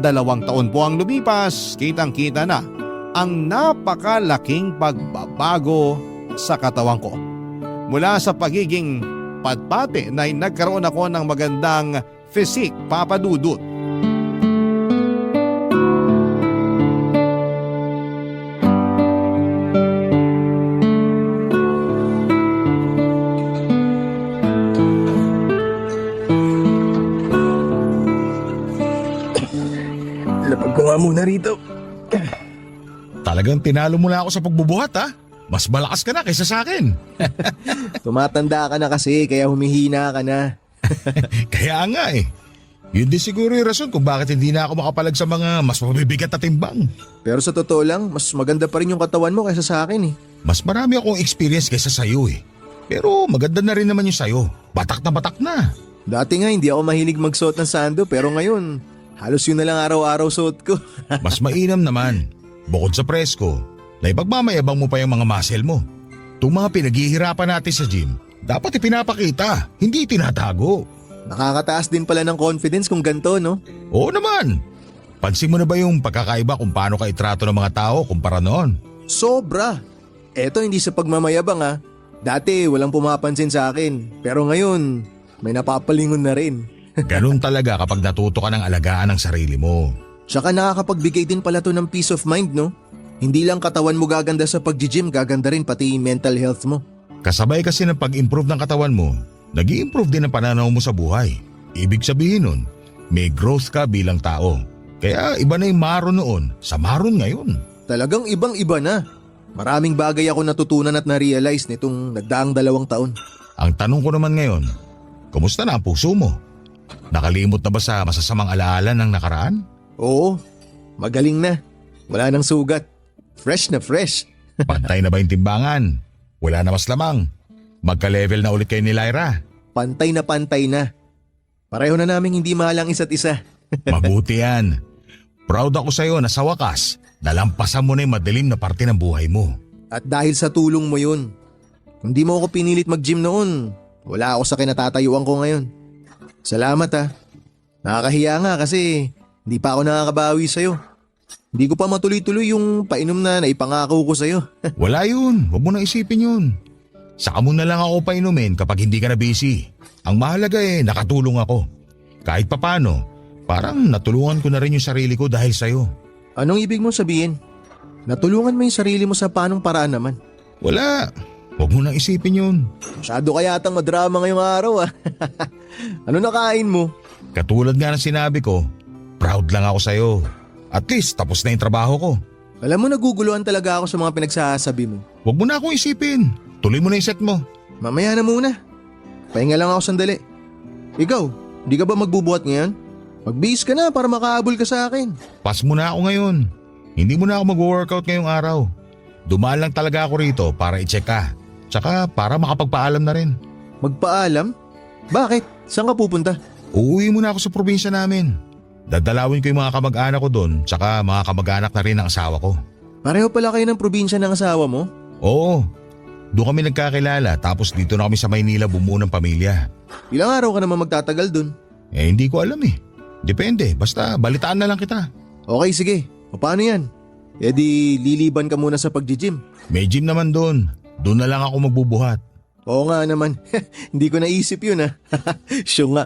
2 taon po ang lumipas, kitang-kita na ang napakalaking pagbabago sa katawan ko. Mula sa pagiging patpate na nagkaroon ako ng magandang physique, papadudot. Lapag ko nga muna rito. Talagang tinalo mo na ako sa pagbubuhat ha. Mas malakas ka na kaysa sa akin. Tumatanda ka na kasi kaya humihina ka na. Kaya nga eh. Yun din siguro yung rason kung bakit hindi na ako makapalag sa mga mas mabibigat na timbang. Pero sa totoo lang, mas maganda pa rin yung katawan mo kaysa sa akin eh. Mas marami akong experience kaysa sa'yo eh. Pero maganda na rin naman yung sa'yo. Batak na batak na. Dati nga hindi ako mahilig magsuot ng sando pero ngayon, halos yun na lang araw-araw suot ko. Mas mainam naman. Bukod sa presko, na ipagmamayabang mo pa yung mga muscle mo. Itong mga pinaghihirapan natin sa gym, dapat ipinapakita, hindi tinatago. Nakakataas din pala ng confidence kung ganito, no? Oo naman. Pansin mo na ba yung pagkakaiba kung paano ka itrato ng mga tao kumpara noon? Sobra. Eto hindi sa pagmamayabang ah. Dati walang pumapansin sa akin. Pero ngayon, may napapalingon na rin. Ganun talaga kapag natuto ka ng alagaan ng sarili mo. Tsaka nakakapagbigay din pala to ng peace of mind, no? Hindi lang katawan mo gaganda sa pag-gym, gaganda rin pati mental health mo. Kasabay kasi ng pag-improve ng katawan mo, nag-i-improve din ang pananaw mo sa buhay. Ibig sabihin nun, may growth ka bilang tao. Kaya iba na yung Maron noon sa Maron ngayon. Talagang ibang-iba na. Maraming bagay ako natutunan at na-realize nitong nagdaang 2 taon. Ang tanong ko naman ngayon, kumusta na ang puso mo? Nakalimot na ba sa masasamang alaala ng nakaraan? Oo, magaling na. Wala nang sugat. Fresh na fresh. Pantay na ba yung timbangan? Wala na mas lamang. Magka-level na ulit kayo ni Lyra. Pantay na pantay na. Pareho na naming hindi mahal ang isa't isa. Mabuti yan. Proud ako sa'yo na sa wakas, nalampasan mo na yung madilim na parte ng buhay mo. At dahil sa tulong mo yun, kung di mo ako pinilit mag-gym noon, wala ako sa kinatatayuan ko ngayon. Salamat ah. Nakakahiya nga kasi hindi pa ako nakakabawi sa'yo. Hindi ko pa matuloy-tuloy yung painom na naipangako ko sa'yo. Wala yun, huwag mo na isipin yun. Saka mo na lang ako painumin kapag hindi ka na busy. Ang mahalaga nakatulong ako. Kahit papano, parang natulungan ko na rin yung sarili ko dahil sa'yo. Anong ibig mong sabihin? Natulungan mo yung sarili mo sa paanong paraan naman? Wala, huwag mo na isipin yun. Masyado ka yatang madrama ngayong araw ah. Ano nakain mo? Katulad nga ng sinabi ko, proud lang ako sa'yo. At least tapos na yung trabaho ko. Alam mo naguguluhan talaga ako sa mga pinagsasabi mo. Huwag mo na akong isipin. Tuloy mo na yung set mo. Mamaya na muna. Pahinga lang ako sandali. Ikaw, di ka ba magbubuhat ngayon? Magbihis ka na para makahabol ka sa akin. Pass mo na ako ngayon. Hindi mo na ako mag-workout ngayong araw. Dumaan lang talaga ako rito para i-check ka. Tsaka para makapagpaalam na rin. Magpaalam? Bakit? Saan ka pupunta? Uuwi muna ako sa probinsya namin. Dadalawin ko yung mga kamag-anak ko doon, tsaka mga kamag-anak na rin ng asawa ko. Pareho pala kayo ng probinsya ng asawa mo? Oo. Doon kami nagkakilala tapos dito na kami sa Maynila bumuo ng pamilya. Ilang araw ka naman magtatagal dun? Hindi ko alam eh. Depende, basta balitaan na lang kita. Okay, sige. O paano yan? E di liliban ka muna sa pag-gym. May gym naman doon. Doon na lang ako magbubuhat. Oo nga naman. Hindi ko naisip yun ah. Sure nga.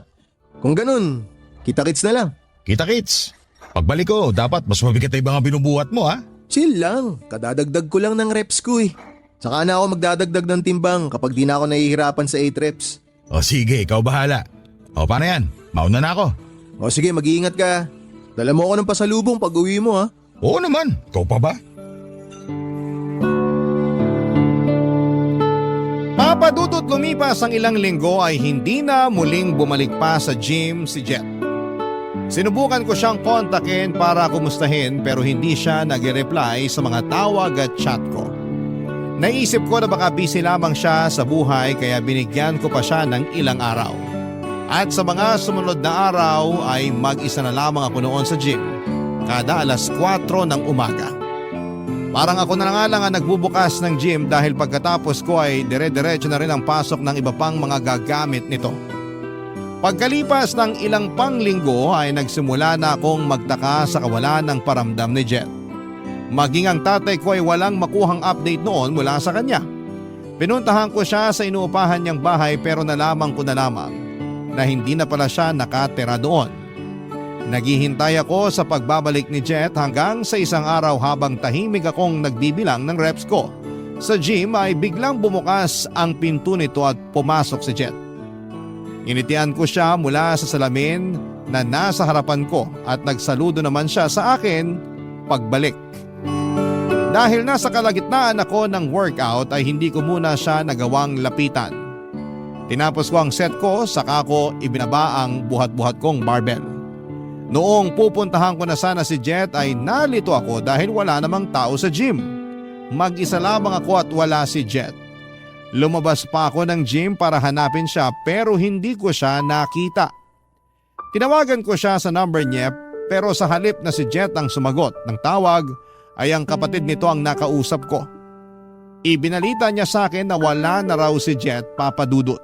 Kung ganun, kita-kits na lang. Kita-kits. Pagbalik ko, dapat mas mabigat na yung mga binubuhat mo ha. Chill lang. Kadadagdag ko lang ng reps ko eh. Saka na ako magdadagdag ng timbang kapag di na ako nahihirapan sa 8 reps. O sige, ikaw bahala. O paano yan? Mauna na ako. O sige, mag-iingat ka. Dala mo ako ng pasalubong pag uwi mo ha. Oo naman, ikaw pa ba? Papadudot lumipas ang ilang linggo ay hindi na muling bumalik pa sa gym si Jet. Sinubukan ko siyang kontakin para kumustahin pero hindi siya nag-reply sa mga tawag at chat ko. Naisip ko na baka busy lamang siya sa buhay kaya binigyan ko pa siya ng ilang araw. At sa mga sumunod na araw ay mag-isa na lamang ako noon sa gym kada alas 4 ng umaga. Parang ako na nga lang ang nagbubukas ng gym dahil pagkatapos ko ay dire-diretso na rin ang pasok ng iba pang mga gagamit nito. Pagkalipas ng ilang pang linggo ay nagsimula na akong magtaka sa kawalan ng paramdam ni Jet. Maging ang tatay ko ay walang makuhang update noon mula sa kanya. Pinuntahan ko siya sa inuupahan niyang bahay pero nalaman ko na lamang na hindi na pala siya nakatira doon. Naghihintay ako sa pagbabalik ni Jet hanggang sa isang araw habang tahimik akong nagbibilang ng reps ko. Sa gym ay biglang bumukas ang pinto nito at pumasok si Jet. Initian ko siya mula sa salamin na nasa harapan ko at nagsaludo naman siya sa akin pagbalik. Dahil nasa kalagitnaan ako ng workout ay hindi ko muna siya nagawang lapitan. Tinapos ko ang set ko, saka ko ibinaba ang buhat-buhat kong barbell. Noong pupuntahan ko na sana si Jet ay nalito ako dahil wala namang tao sa gym. Mag-isa lamang ako at wala si Jet. Lumabas pa ako ng gym para hanapin siya pero hindi ko siya nakita. Tinawagan ko siya sa number niya pero sa halip na si Jet ang sumagot ng tawag ay ang kapatid nito ang nakausap ko. Ibinalita niya sa akin na wala na raw si Jet, Papa Dudut.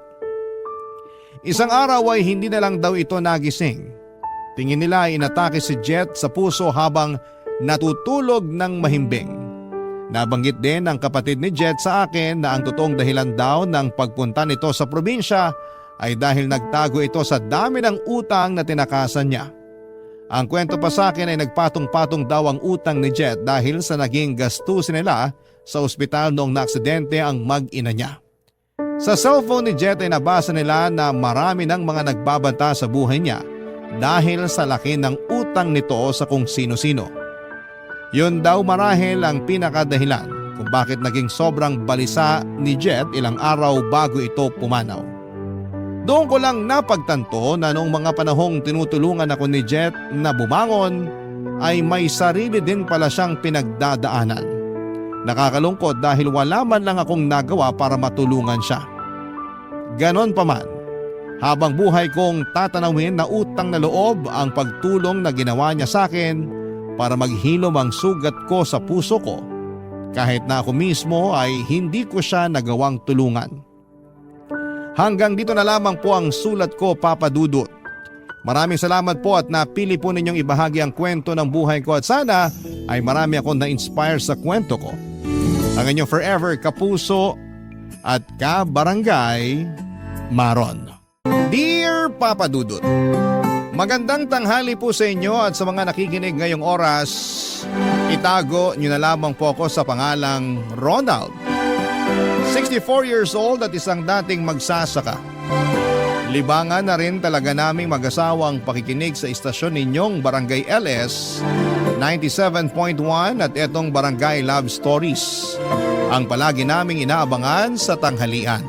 Isang araw ay hindi na lang daw ito nagising. Tingin nila ay inatake si Jet sa puso habang natutulog ng mahimbing. Nabanggit din ng kapatid ni Jet sa akin na ang totoong dahilan daw ng pagpunta nito sa probinsya ay dahil nagtago ito sa dami ng utang na tinakasan niya. Ang kwento pa sa akin ay nagpatong-patong daw ang utang ni Jet dahil sa naging gastusin nila sa ospital noong naaksidente ang mag-ina niya. Sa cellphone ni Jet ay nabasa nila na marami ng mga nagbabanta sa buhay niya dahil sa laki ng utang nito sa kung sino-sino. Yun daw marahil ang pinakadahilan kung bakit naging sobrang balisa ni Jet ilang araw bago ito pumanaw. Doon ko lang napagtanto na noong mga panahong tinutulungan ako ni Jet na bumangon ay may sarili din pala siyang pinagdadaanan. Nakakalungkot dahil wala man lang akong nagawa para matulungan siya. Ganon pa man, habang buhay kong tatanawin na utang na loob ang pagtulong na ginawa niya sa akin para maghilom ang sugat ko sa puso ko kahit na ako mismo ay hindi ko siya nagawang tulungan. Hanggang dito na lamang po ang sulat ko, Papa Dudut. Maraming salamat po at napili po ninyong ibahagi ang kwento ng buhay ko at sana ay marami akong na-inspire sa kwento ko. Ang inyong forever kapuso at kabarangay, Maron. Dear Papa Dudut, magandang tanghali po sa inyo at sa mga nakikinig ngayong oras. Itago nyo na lamang po ako sa pangalang Ronald. 64 years old at isang dating magsasaka. Libangan na rin talaga naming mag-asawang pakikinig sa istasyon ninyong Barangay LS 97.1 at etong Barangay Love Stories, ang palagi naming inaabangan sa tanghalian.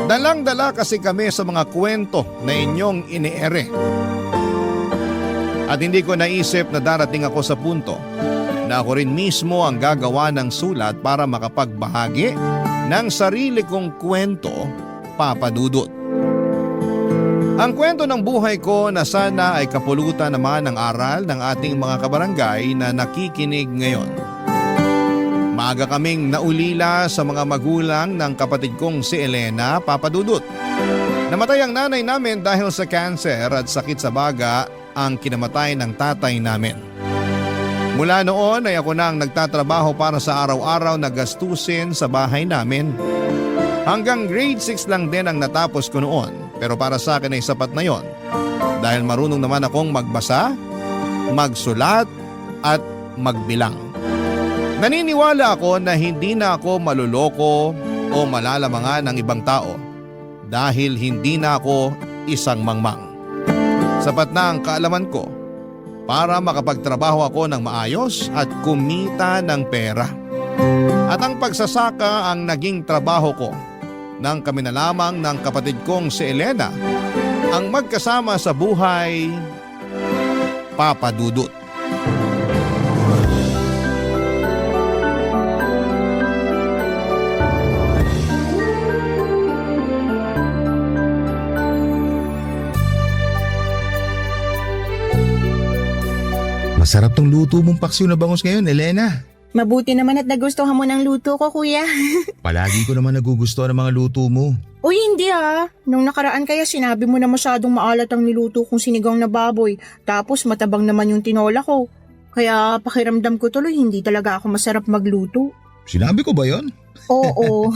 Dalang-dala kasi kami sa mga kwento na inyong iniere. At hindi ko naisip na darating ako sa punto na ako rin mismo ang gagawa ng sulat para makapagbahagi ng sarili kong kwento, Papa Dudut. Ang kwento ng buhay ko na sana ay kapulutan naman ng aral ng ating mga kabarangay na nakikinig ngayon. Maaga kaming naulila sa mga magulang ng kapatid kong si Elena, Papa Dudut. Namatay ang nanay namin dahil sa cancer at sakit sa baga ang kinamatay ng tatay namin. Mula noon ay ako na ang nagtatrabaho para sa araw-araw na gastusin sa bahay namin. Hanggang grade 6 lang din ang natapos ko noon, pero para sa akin ay sapat na yon dahil marunong naman akong magbasa, magsulat at magbilang. Naniniwala ako na hindi na ako maluloko o malalamangan ng ibang tao dahil hindi na ako isang mangmang. Sapat na ang kaalaman ko para makapagtrabaho ako ng maayos at kumita ng pera. At ang pagsasaka ang naging trabaho ko nang kami na lamang ng kapatid kong si Elena ang magkasama sa buhay, Papa Dudut. Masarap tong luto mong paksiw na bangus ngayon, Elena. Mabuti naman at nagustuhan mo ng luto ko, kuya. Palagi ko naman nagugustuhan ng mga luto mo. Uy, hindi ah. Nung nakaraan kaya sinabi mo na masyadong maalat ang niluto kong sinigang na baboy. Tapos matabang naman yung tinola ko. Kaya pakiramdam ko tuloy hindi talaga ako masarap magluto. Sinabi ko ba yon? Oo.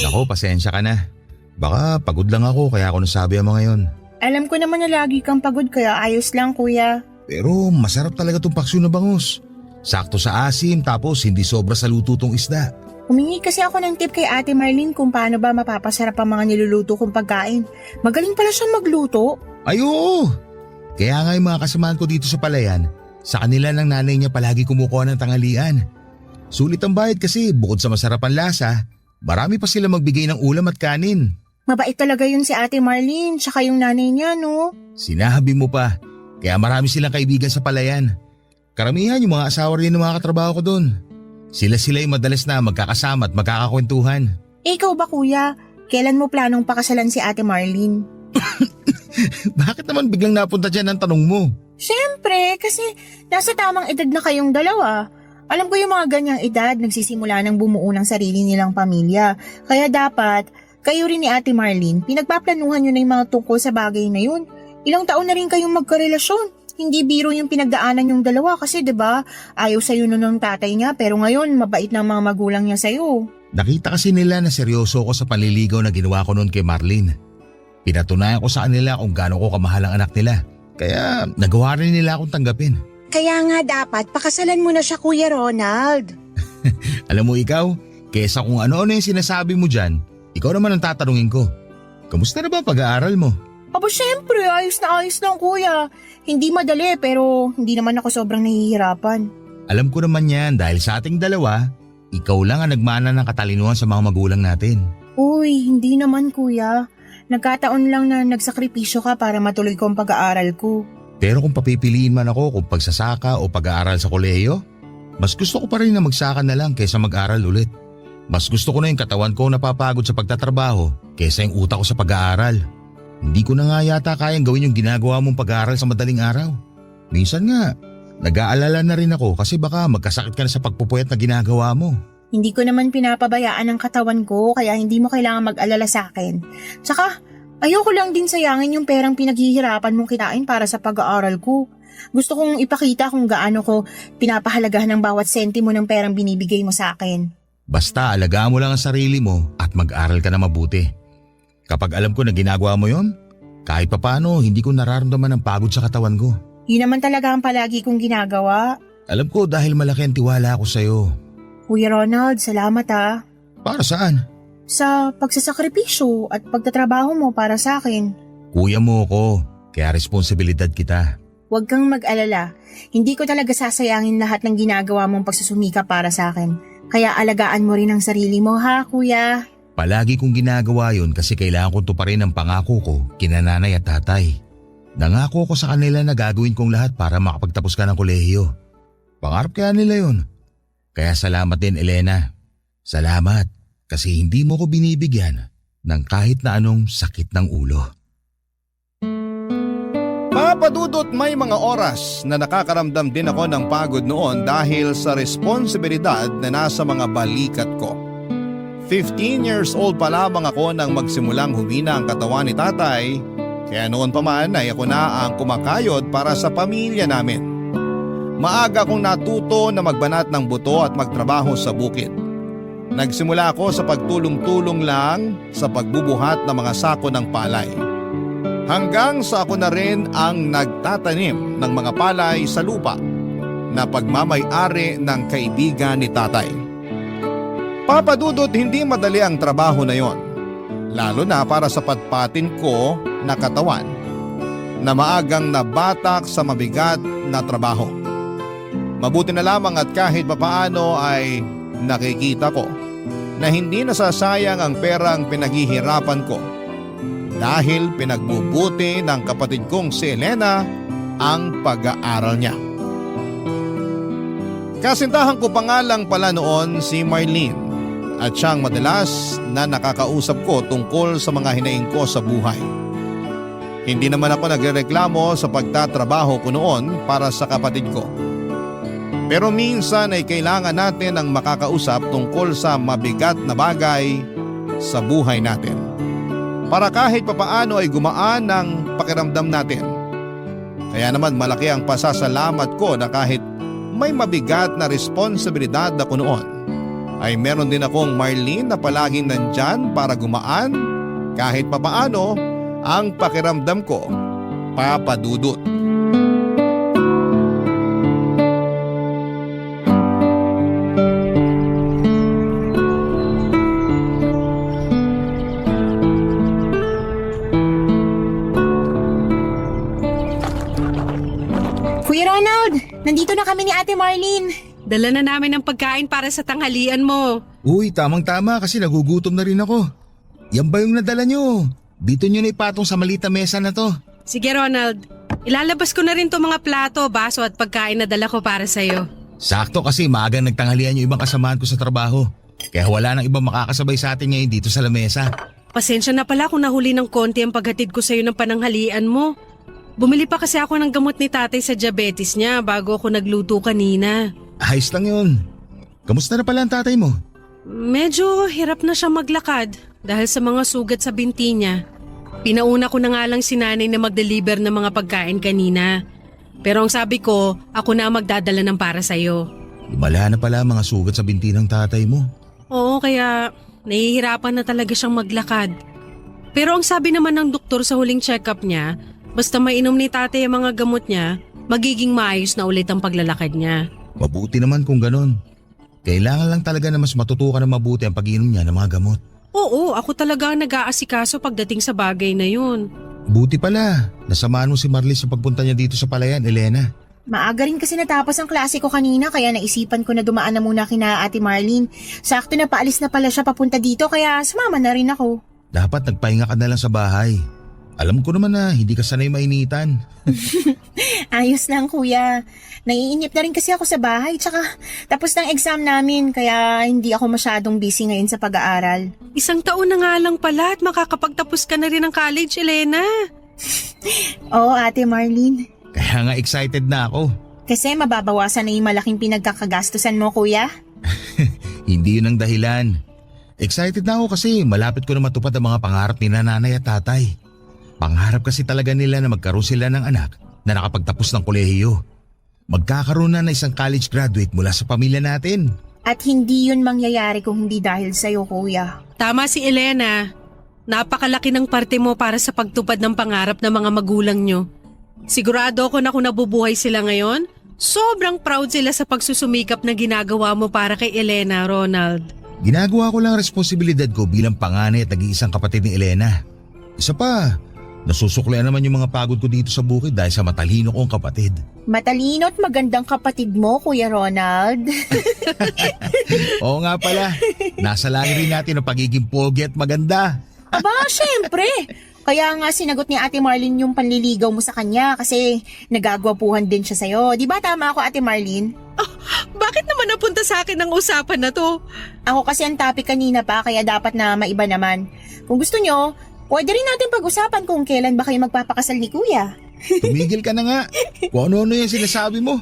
Nako, pasensya ka na. Baka pagod lang ako kaya ako nasabi ang mga yon. Alam ko naman na lagi kang pagod kaya ayos lang, kuya. Pero masarap talaga tong paksiw na bangus. Sakto sa asim tapos hindi sobra sa luto tong isda. Humingi kasi ako ng tip kay Ate Marlene kung paano ba mapapasarap ang mga niluluto kong pagkain. Magaling pala siyang magluto. Ay oo! Kaya nga yung mga kasamahan ko dito sa palayan, Sa kanila ng nanay niya palagi kumukuha ng tanghalian. Sulit ang bayad kasi bukod sa masarap ang lasa, marami pa sila magbigay ng ulam at kanin. Mabait talaga yun si Ate Marlene, tsaka yung nanay niya, no? Sinabi mo pa, kaya marami silang kaibigan sa palayan. Karamihan yung mga asawa rin ng mga katrabaho ko doon. Sila yung madalas na magkakasama at magkakakwentuhan. Ikaw ba kuya? Kailan mo planong pakasalan si Ate Marlene? Bakit naman biglang napunta dyan ang tanong mo? Siyempre, kasi nasa tamang edad na kayong dalawa. Alam ko yung mga ganyang edad, nagsisimula ng bumuo ng sarili nilang pamilya. Kaya dapat, kayo rin ni Ate Marlene, pinagpaplanuhan nyo na yung mga tungkol sa bagay na yun. Ilang taon na rin kayong magkarelasyon. Hindi biro yung pinagdaanan yung dalawa kasi 'di ba? Ayaw sa'yo nun ng tatay niya pero ngayon mabait ng mga magulang niya sa'yo. Nakita kasi nila na seryoso ako sa panliligaw na ginawa ko noon kay Marlene. Pinatunayan ko sa kanila kung gaano ko kamahal ang anak nila. Kaya nagawa rin nila akong tanggapin. Kaya nga dapat pakasalan mo na siya Kuya Ronald. Alam mo ikaw, kesa kung ano-ano yung sinasabi mo dyan, ikaw naman ang tatanungin ko. Kamusta na ba pag-aaral mo? Aba syempre, ayos na ayos lang kuya. Hindi madali pero hindi naman ako sobrang nahihirapan. Alam ko naman yan dahil sa ating dalawa, ikaw lang ang nagmana ng katalinuhan sa mga magulang natin. Uy, hindi naman kuya. Nagkataon lang na nagsakripisyo ka para matuloy ko ang pag-aaral ko. Pero kung papipiliin man ako kung pagsasaka o pag-aaral sa kolehiyo, mas gusto ko pa rin na magsaka na lang kaysa mag-aral ulit. Mas gusto ko na yung katawan ko napapagod sa pagtatrabaho kaysa yung utak ko sa pag-aaral. Hindi ko na nga yata kayang gawin yung ginagawa mong pag-aaral sa madaling araw. Minsan nga, nag-aalala na rin ako kasi baka magkasakit ka na sa pagpupuyat na ginagawa mo. Hindi ko naman pinapabayaan ang katawan ko kaya hindi mo kailangan mag-alala sa akin. Tsaka, ayoko lang din sayangin yung perang pinaghihirapan mong kitain para sa pag-aaral ko. Gusto kong ipakita kung gaano ko pinapahalagahan ng bawat sentimo ng perang binibigay mo sa akin. Basta alagaan mo lang ang sarili mo at mag-aral ka na mabuti. Kapag alam ko na ginagawa mo yon, kahit papano hindi ko nararamdaman ang pagod sa katawan ko. Yun naman talaga ang palagi kong ginagawa. Alam ko dahil malaki ang tiwala ko sa'yo. Kuya Ronald, salamat ha. Para saan? Sa pagsasakripisyo at pagtatrabaho mo para sa akin. Kuya mo ko, kaya responsibilidad kita. Huwag kang mag-alala. Hindi ko talaga sasayangin lahat ng ginagawa mong pagsusumika para sa akin. Kaya alagaan mo rin ang sarili mo ha, kuya. Palagi kong ginagawa yon kasi kailangan kong tuparin ang pangako ko kina nanay at tatay. Nangako ko sa kanila na gagawin kong lahat para makapagtapos ka ng kolehiyo. Pangarap kaya nila yon. Kaya salamat din Elena. Salamat kasi hindi mo ko binibigyan ng kahit na anong sakit ng ulo. Papadudot, may mga oras na nakakaramdam din ako ng pagod noon dahil sa responsibilidad na nasa mga balikat ko. 15 years old pa lamang ako nang magsimulang humina ang katawan ni tatay, kaya noon pa man ay ako na ang kumakayod para sa pamilya namin. Maaga akong natuto na magbanat ng buto at magtrabaho sa bukid. Nagsimula ako sa pagtulong-tulong lang sa pagbubuhat ng mga sako ng palay. Hanggang sa ako na rin ang nagtatanim ng mga palay sa lupa na pagmamay-ari ng kaibigan ni tatay. Papadudot, hindi madali ang trabaho na yon, lalo na para sa patpatin ko na katawan na maagang nabatak sa mabigat na trabaho. Mabuti na lamang at kahit papaano ay nakikita ko na hindi nasasayang ang perang pinaghihirapan ko dahil pinagbubuti ng kapatid kong si Elena ang pag-aaral niya. Kasintahan ko pa nga lang pala noon si Marlene at siyang madalas na nakakausap ko tungkol sa mga hinaing ko sa buhay. Hindi naman ako nagrereklamo sa pagtatrabaho ko noon para sa kapatid ko. Pero minsan ay kailangan natin ang makakausap tungkol sa mabigat na bagay sa buhay natin. Para kahit papaano ay gumaan ang pakiramdam natin. Kaya naman malaki ang pasasalamat ko na kahit may mabigat na responsibilidad ako noon, ay meron din akong Marlene na palaging nandyan para gumaan kahit papaano ang pakiramdam ko, papadudot. Kuya Ronald, nandito na kami ni Ate Marlene. Dala na namin ng pagkain para sa tanghalian mo. Uy, tamang-tama kasi nagugutom na rin ako. Yan ba yung nadala nyo? Dito nyo na ipatong sa malita mesa na to. Sige Ronald, ilalabas ko na rin to mga plato, baso at pagkain na dala ko para sa'yo. Sakto kasi maagang nagtanghalian yung ibang kasamahan ko sa trabaho. Kaya wala nang ibang makakasabay sa atin ngayon dito sa lamesa. Pasensya na pala kung nahuli ng konti ang paghatid ko sa'yo ng pananghalian mo. Bumili pa kasi ako ng gamot ni tatay sa diabetes niya bago ako nagluto kanina. Ayos lang yun. Kamusta na pala ang tatay mo? Medyo hirap na siya maglakad dahil sa mga sugat sa binti niya. Pinauna ko na nga lang si nanay na mag-deliver ng mga pagkain kanina. Pero ang sabi ko, ako na ang magdadala ng para sa'yo. Lumala na pala ang mga sugat sa binti ng tatay mo. Oo, kaya nahihirapan na talaga siyang maglakad. Pero ang sabi naman ng doktor sa huling check-up niya, basta mainom ni tatay ang mga gamot niya, magiging maayos na ulit ang paglalakad niya. Mabuti naman kung ganon. Kailangan lang talaga na mas matutukan na mabuti ang pag-inom niya ng mga gamot. Oo, ako talaga ang nag-aasikaso pagdating sa bagay na yun. Buti pala, nasamahan mo si Marley sa pagpunta niya dito sa palayan, Elena. Maaga rin kasi natapos ang klase ko kanina kaya naisipan ko na dumaan na muna kina Ate Marlene. Sakto na paalis na pala siya papunta dito kaya sumama na rin ako. Dapat nagpahinga ka na lang sa bahay. Alam ko naman na hindi ka sanay mainitan. Ayos lang kuya. Naiinip na rin kasi ako sa bahay tsaka tapos ng exam namin kaya hindi ako masyadong busy ngayon sa pag-aaral. 1 taon na nga lang pala at makakapagtapos ka na rin ng college, Elena. Oo Ate Marlene. Kaya nga excited na ako. Kasi mababawasan na yung malaking pinagkakagastusan mo kuya. Hindi yun ang dahilan. Excited na ako kasi malapit ko na matupad ang mga pangarap ni nanay at tatay. Pangarap kasi talaga nila na magkaroon sila ng anak na nakapagtapos ng kolehiyo. Magkakaroon na ng isang college graduate mula sa pamilya natin. At hindi yun mangyayari kung hindi dahil sa'yo kuya. Tama si Elena. Napakalaki ng parte mo para sa pagtupad ng pangarap ng mga magulang nyo. Sigurado ako na kung nabubuhay sila ngayon, sobrang proud sila sa pagsusumikap na ginagawa mo para kay Elena, Ronald. Ginagawa ko lang ang responsibilidad ko bilang panganay at nag-iisang kapatid ni Elena. Isa pa, nasusuklian naman yung mga pagod ko dito sa bukid dahil sa matalino kong kapatid. Matalino at magandang kapatid mo, Kuya Ronald. Oo nga pala, nasa langit rin natin ang pagiging pogi at maganda. Aba, syempre. Kaya nga sinagot ni Ate Marlene yung panliligaw mo sa kanya kasi nagagwapuhan din siya sa'yo. Di ba tama ako, Ate Marlene? Bakit naman napunta sa akin ang usapan na to? Ako kasi ang topic kanina pa kaya dapat na maiba naman. Kung gusto nyo, pwede rin natin pag-usapan kung kailan ba kayo magpapakasal ni Kuya. Tumigil ka na nga. Kung ano-ano yung sinasabi mo.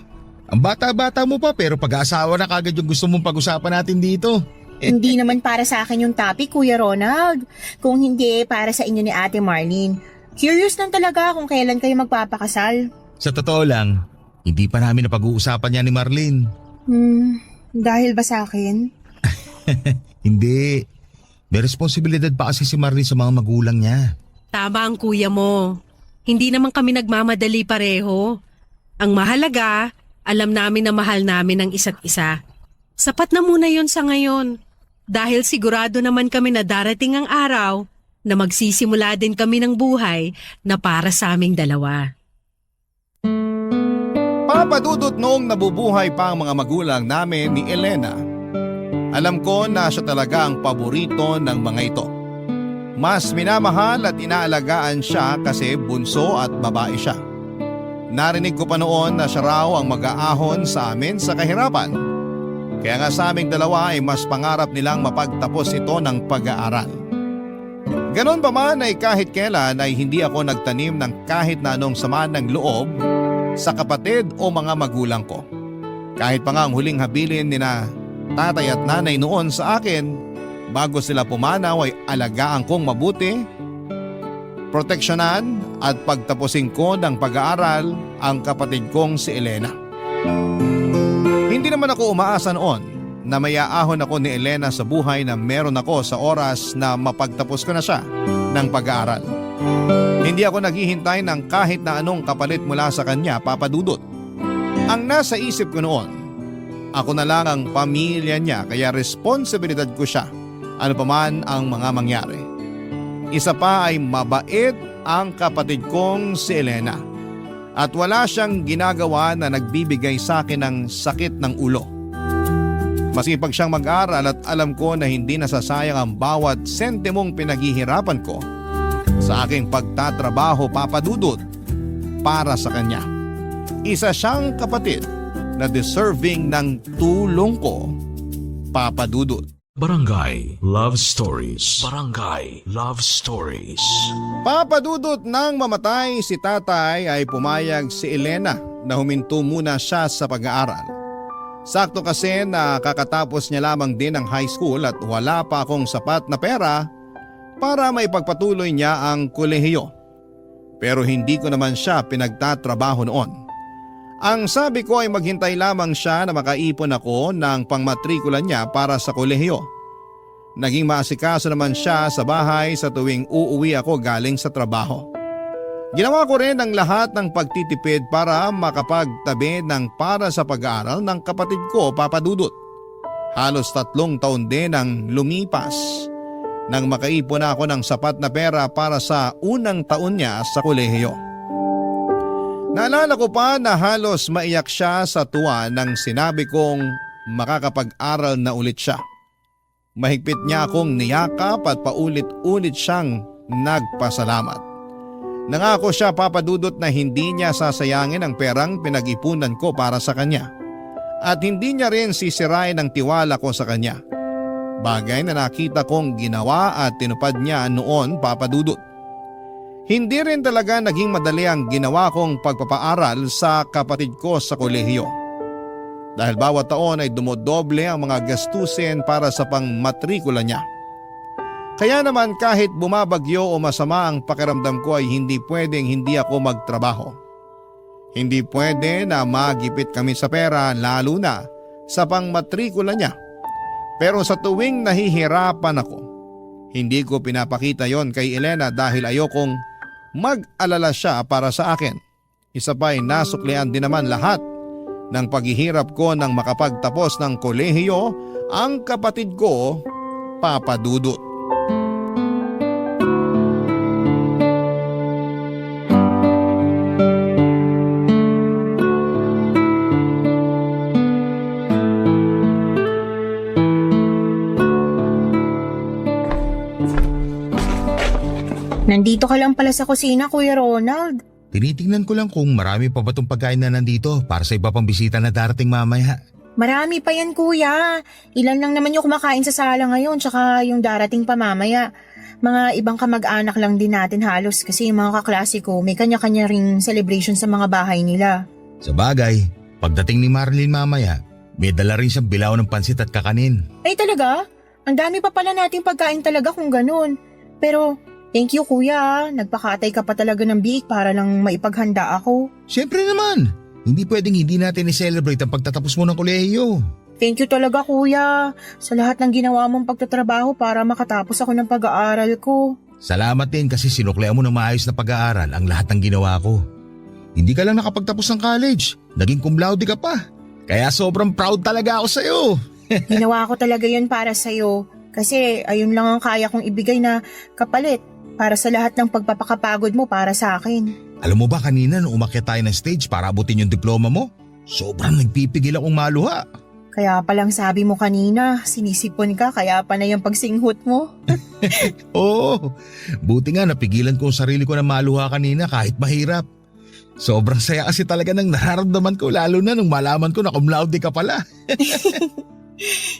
Ang bata-bata mo pa pero pag-aasawa na kagad yung gusto mong pag-usapan natin dito. Hindi naman para sa akin yung topic, Kuya Ronald. Kung hindi, para sa inyo ni Ate Marlene. Curious lang talaga kung kailan kayo magpapakasal. Sa totoo lang, hindi pa namin napag-uusapan yan ni Marlene. Dahil ba sa akin? Hindi. May responsibilidad pa kasi si Marlene sa mga magulang niya. Tama ang kuya mo. Hindi naman kami nagmamadali pareho. Ang mahalaga, alam namin na mahal namin ang isa't isa. Sapat na muna yon sa ngayon. Dahil sigurado naman kami na darating ang araw na magsisimula din kami ng buhay na para sa aming dalawa. Papadudot noong nabubuhay pa ang mga magulang namin ni Elena. Alam ko na siya talaga ang paborito ng mga ito. Mas minamahal at inaalagaan siya kasi bunso at babae siya. Narinig ko pa noon na siya raw ang mag-aahon sa amin sa kahirapan. Kaya nga sa aming dalawa ay mas pangarap nilang mapagtapos ito ng pag-aaral. Ganon pa man ay kahit kailan ay hindi ako nagtanim ng kahit na anong sama ng loob sa kapatid o mga magulang ko. Kahit pa nga ang huling habilin ni na tatay at nanay noon sa akin bago sila pumanaw ay alagaan kong mabuti, proteksyonan at pagtapusin ko ng pag-aaral ang kapatid kong si Elena. Hindi naman ako umaasa noon na mayaahon ako ni Elena sa buhay na meron ako sa oras na mapagtapos ko na siya ng pag-aaral. Hindi ako naghihintay ng kahit na anong kapalit mula sa kanya, Papa Dudut. Ang nasa isip ko noon, ako na lang ang pamilya niya kaya responsibilidad ko siya ano pa man ang mga mangyari. Isa pa ay mabait ang kapatid kong si Elena. At wala siyang ginagawa na nagbibigay sa akin ng sakit ng ulo. Masipag siyang mag-aral at alam ko na hindi nasasayang ang bawat sentimong pinaghihirapan ko sa aking pagtatrabaho, Papa Dudut, para sa kanya. Isa siyang kapatid na deserving ng tulong ko, Papa Dudut. Barangay Love Stories. Barangay Love Stories. Papa Dudut, nang mamatay si tatay ay pumayag si Elena na huminto muna siya sa pag-aaral. Sakto kasi na kakatapos niya lamang din ng high school at wala pa akong sapat na pera para maipagpatuloy niya ang kolehiyo. Pero hindi ko naman siya pinagtatrabaho noon. Ang sabi ko ay maghintay lamang siya na makaipon ako ng pangmatrikula niya para sa kolehiyo. Naging maasikaso naman siya sa bahay sa tuwing uuwi ako galing sa trabaho. Ginawa ko rin ang lahat ng pagtitipid para makapagtabi ng para sa pag-aaral ng kapatid ko, Papa Dudut. Halos 3 taon din ang lumipas nang makaipon ako ng sapat na pera para sa unang taon niya sa kolehiyo. Naalala ko pa na halos maiyak siya sa tuwa nang sinabi kong makakapag-aral na ulit siya. Mahigpit niya akong niyakap at paulit-ulit siyang nagpasalamat. Nangako siya, Papa Dudut, na hindi niya sasayangin ang perang pinag-ipunan ko para sa kanya. At hindi niya rin sisirain ang tiwala ko sa kanya. Bagay na nakita kong ginawa at tinupad niya noon, Papa Dudut. Hindi rin talaga naging madali ang ginawa kong pagpapaaral sa kapatid ko sa kolehiyo. Dahil bawat taon ay dumodoble ang mga gastusin para sa pangmatrikula niya. Kaya naman kahit bumabagyo o masama ang pakiramdam ko ay hindi pwedeng hindi ako magtrabaho. Hindi pwede na magipit kami sa pera, lalo na sa pangmatrikula niya. Pero sa tuwing nahihirapan ako, hindi ko pinapakita yon kay Elena dahil ayokong mag-alala siya para sa akin. Isa pa ay nasuklian din naman lahat ng paghihirap ko nang makapagtapos ng kolehiyo ang kapatid ko, Papa Dudut. Nandito ka lang pala sa kusina, Kuya Ronald. Tinitingnan ko lang kung marami pa ba itong pagkain na nandito para sa iba pang bisita na darating mamaya. Marami pa yan, Kuya. Ilan lang naman yung kumakain sa sala ngayon, tsaka yung darating pa mamaya. Mga ibang kamag-anak lang din natin halos kasi yung mga kaklase ko may kanya-kanya ring celebration sa mga bahay nila. Sa bagay, pagdating ni Marlene mamaya, may dala rin siyang bilao ng pansit at kakanin. Ay talaga? Ang dami pa pala nating pagkain talaga kung ganun. Pero thank you, Kuya. Nagpakatay ka pa talaga ng biik para lang maipaghanda ako. Siyempre naman, hindi pwedeng hindi natin i-celebrate ang pagtatapos mo ng kolehiyo. Thank you talaga, Kuya, sa lahat ng ginawa mong pagtatrabaho para makatapos ako ng pag-aaral ko. Salamat din kasi sinuklean mo ng maayos na pag-aaral ang lahat ng ginawa ko. Hindi ka lang nakapagtapos ng college, naging cum laude ka pa. Kaya sobrang proud talaga ako sa'yo. Ginawa ko talaga yun para sa'yo kasi ayun lang ang kaya kong ibigay na kapalit para sa lahat ng pagpapakapagod mo para sa akin. Alam mo ba kanina nung umakyat tayo ng stage para abutin yung diploma mo? Sobrang nagpipigil akong maluha. Kaya palang sabi mo kanina, sinisipon ka kaya pa na yung pagsinghot mo. Oo, buti nga napigilan ko ang sarili ko na maluha kanina kahit mahirap. Sobrang saya kasi talaga ng nararamdaman ko lalo na nung malaman ko na cum laude ka pala.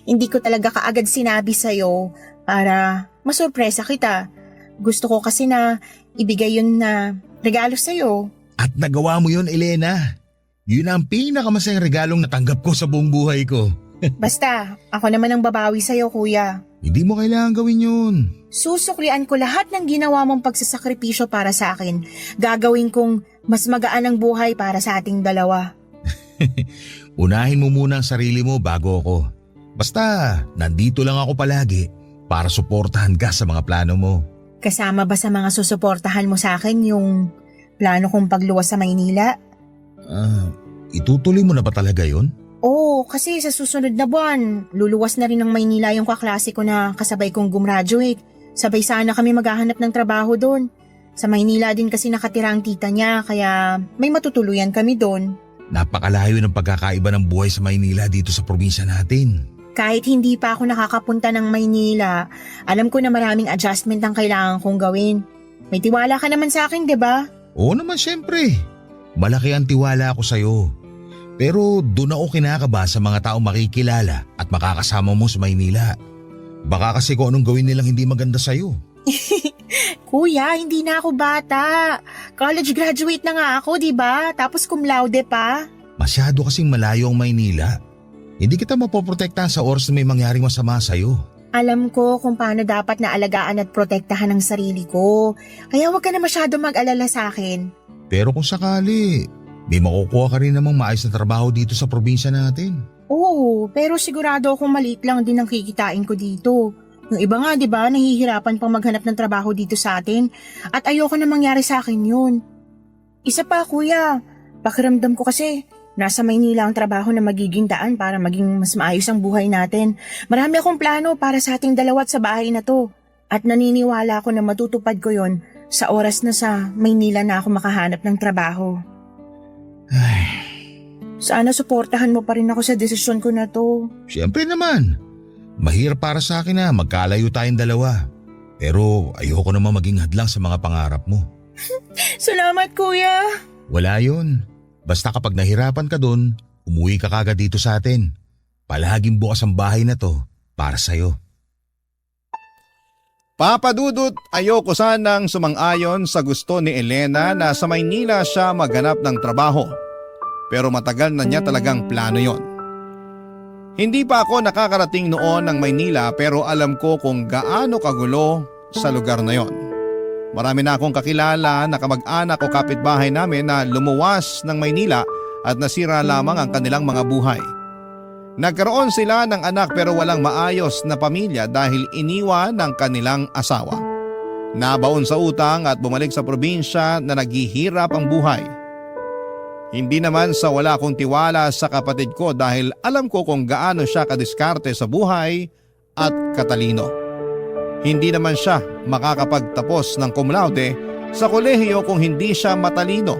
Hindi ko talaga kaagad sinabi sa'yo para masurpresa kita. Gusto ko kasi na ibigay yun na regalo sa'yo. At nagawa mo yun, Elena. Yun ang pinakamasayang regalong natanggap ko sa buong buhay ko. Basta, ako naman ang babawi sa'yo, Kuya. Hindi mo kailangan gawin yun. Susuklian ko lahat ng ginawa mong pagsasakripisyo para sa akin. Gagawin kong mas magaan ang buhay para sa ating dalawa. Unahin mo muna ang sarili mo bago ako. Basta, nandito lang ako palagi para suportahan ka sa mga plano mo. Kasama ba sa mga susuportahan mo sa akin yung plano kong pagluwas sa Maynila? Itutuloy mo na ba talaga yun? Oo, kasi sa susunod na buwan, luluwas na rin ng Maynila yung kaklase ko na kasabay kong gumraduate. Sabay sana kami maghahanap ng trabaho doon. Sa Maynila din kasi nakatira ang tita niya kaya may matutuluyan kami doon. Napakalayo ng pagkakaiba ng buhay sa Maynila dito sa probinsya natin. Kahit hindi pa ako nakakapunta ng Maynila, alam ko na maraming adjustment ang kailangan kong gawin. May tiwala ka naman sa akin, di ba? Oo naman siyempre. Malaki ang tiwala ko sa'yo. Pero doon ako kinakaba sa mga taong makikilala at makakasama mo sa Maynila. Baka kasi kung anong gawin nilang hindi maganda sa'yo. Kuya, hindi na ako bata. College graduate na nga ako, di ba? Tapos cum laude pa. Masyado kasing malayo ang Maynila. Hindi kita mapoprotektahan sa oras na may mangyaring masama sa'yo. Alam ko kung paano dapat naalagaan at protektahan ang sarili ko. Kaya huwag ka na masyado mag-alala sa akin. Pero kung sakali, may makukuha ka rin namang maayos na trabaho dito sa probinsya natin. Oo, pero sigurado akong maliit lang din ang kikitain ko dito. Yung iba nga, di ba, nahihirapan pang maghanap ng trabaho dito sa atin. At ayoko na mangyari sa akin yun. Isa pa, kuya. Pakiramdam ko kasi, nasa Maynila ang trabaho na magiging daan para maging mas maayos ang buhay natin. Marami akong plano para sa ating dalawa at sa bahay na to. At naniniwala ako na matutupad ko yon sa oras na sa Maynila na ako makahanap ng trabaho. Sana suportahan mo pa rin ako sa desisyon ko na to. Siyempre naman. Mahirap para sa akin na magkalayo tayong dalawa. Pero ayoko naman maging hadlang sa mga pangarap mo. Salamat, kuya. Wala yun. Basta kapag nahirapan ka dun, umuwi ka kagad dito sa atin. Palaging bukas ang bahay na to para sa'yo. Papa Dudut, ayoko sanang sumang-ayon sa gusto ni Elena na sa Maynila siya maghanap ng trabaho. Pero matagal na niya talagang plano yon. Hindi pa ako nakakarating noon ng Maynila pero alam ko kung gaano kagulo sa lugar na yon. Marami na akong kakilala na kamag-anak o kapitbahay namin na lumuwas ng Maynila at nasira lamang ang kanilang mga buhay. Nagkaroon sila ng anak pero walang maayos na pamilya dahil iniwan ng kanilang asawa. Nabaon sa utang at bumalik sa probinsya na naghihirap ang buhay. Hindi naman sa wala akong tiwala sa kapatid ko dahil alam ko kung gaano siya kadiskarte sa buhay at katalino. Hindi naman siya makakapagtapos ng cum laude sa kolehiyo kung hindi siya matalino.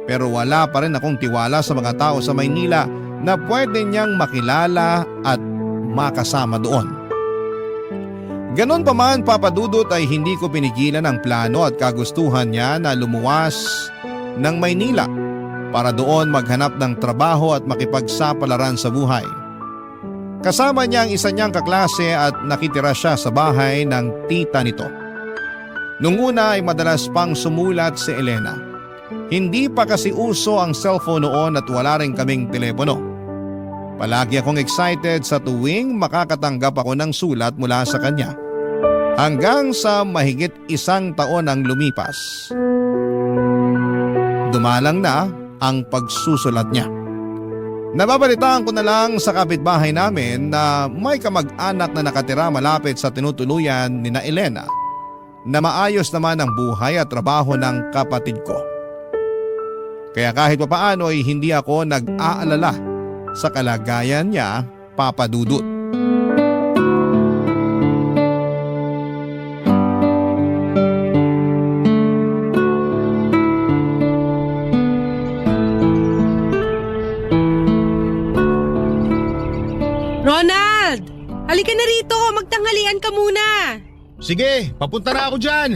Pero wala pa rin akong tiwala sa mga tao sa Maynila na pwede niyang makilala at makasama doon. Ganon pa man, Papa Dudut, ay hindi ko pinigilan ang plano at kagustuhan niya na lumuwas ng Maynila para doon maghanap ng trabaho at makipagsapalaran sa buhay. Kasama niya ang isa niyang kaklase at nakitira siya sa bahay ng tita nito. Nung una ay madalas pang sumulat si Elena. Hindi pa kasi uso ang cellphone noon at wala rin kaming telepono. Palagi akong excited sa tuwing makakatanggap ako ng sulat mula sa kanya. Hanggang sa mahigit 1 taon ang lumipas. Dumalang na ang pagsusulat niya. Nababalitaan ko na lang sa kapitbahay namin na may kamag-anak na nakatira malapit sa tinutuluyan ni na Elena na maayos naman ang buhay at trabaho ng kapatid ko. Kaya kahit papaano ay hindi ako nag-aalala sa kalagayan niya, Papa Dudut. Ronald! Halika na rito! Magtanghalian ka muna! Sige, papunta na ako dyan.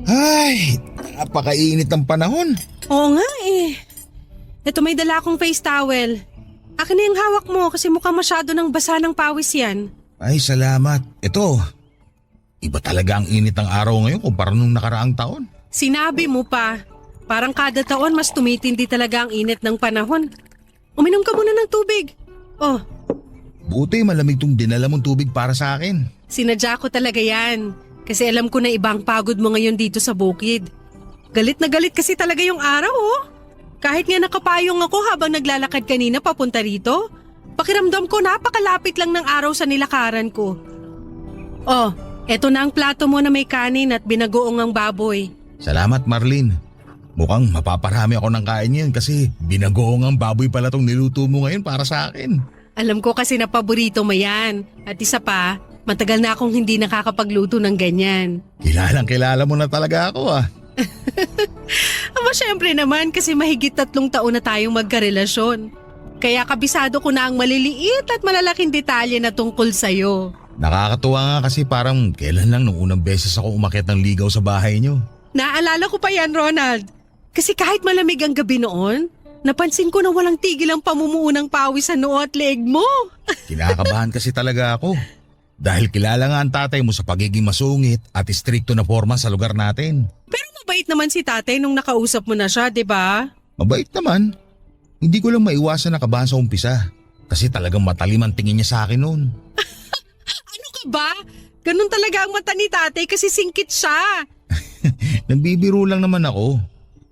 Ay, napakainit ng panahon. Oo nga eh. Ito may dala akong face towel. Akin na yung hawak mo kasi mukhang masyado ng basa ng pawis yan. Ay, salamat. Ito, iba talaga ang init ng araw ngayon kumpara nung nakaraang taon. Sinabi mo pa. Parang kada taon mas tumitindi talaga ang init ng panahon. Uminom ka muna ng tubig. Oh, Buti malamig tong dinala mong tubig para sa akin. sinadya ko talaga yan. Kasi alam ko na ibang pagod mo ngayon dito sa bukid. Galit na galit kasi talaga yung araw oh. Kahit nga nakapayong ako habang naglalakad kanina papunta rito, pakiramdam ko napakalapit lang ng araw sa nilakaran ko. Oh, eto na ang plato mo na may kanin at binagoong ang baboy. Salamat, Marlene. Mukhang mapaparami ako ng kain yan kasi binagoong ang baboy pala tong niluto mo ngayon para sa akin. Alam ko kasi na paborito mo yan. At isa pa, Matagal na akong hindi nakakapagluto ng ganyan. Kilalang kilala mo na talaga ako ah. Aba syempre naman kasi mahigit 3 taon na tayong magkarelasyon. Kaya kabisado ko na ang maliliit at malalaking detalye na tungkol sa'yo. Nakakatuwa nga kasi parang kailan lang nung unang beses ako umakyat ng ligaw sa bahay niyo. Naalala ko pa yan, Ronald. Kasi kahit malamig ang gabi noon, napansin ko na walang tigil ang pamumuo ng pawis sa noo at leeg mo. Kinakabahan kasi talaga ako. Dahil kilala nga ang tatay mo sa pagiging masungit at istrikto na forma sa lugar natin. Pero mabait naman si tatay nung nakausap mo na siya, di ba? Mabait naman. Hindi ko lang maiwasan na kabahan sa umpisa. Kasi talagang matalim ang tingin niya sa akin noon. Ano ka ba? Ganun talaga ang mata ni tatay kasi singkit siya. Nagbibiro lang naman ako.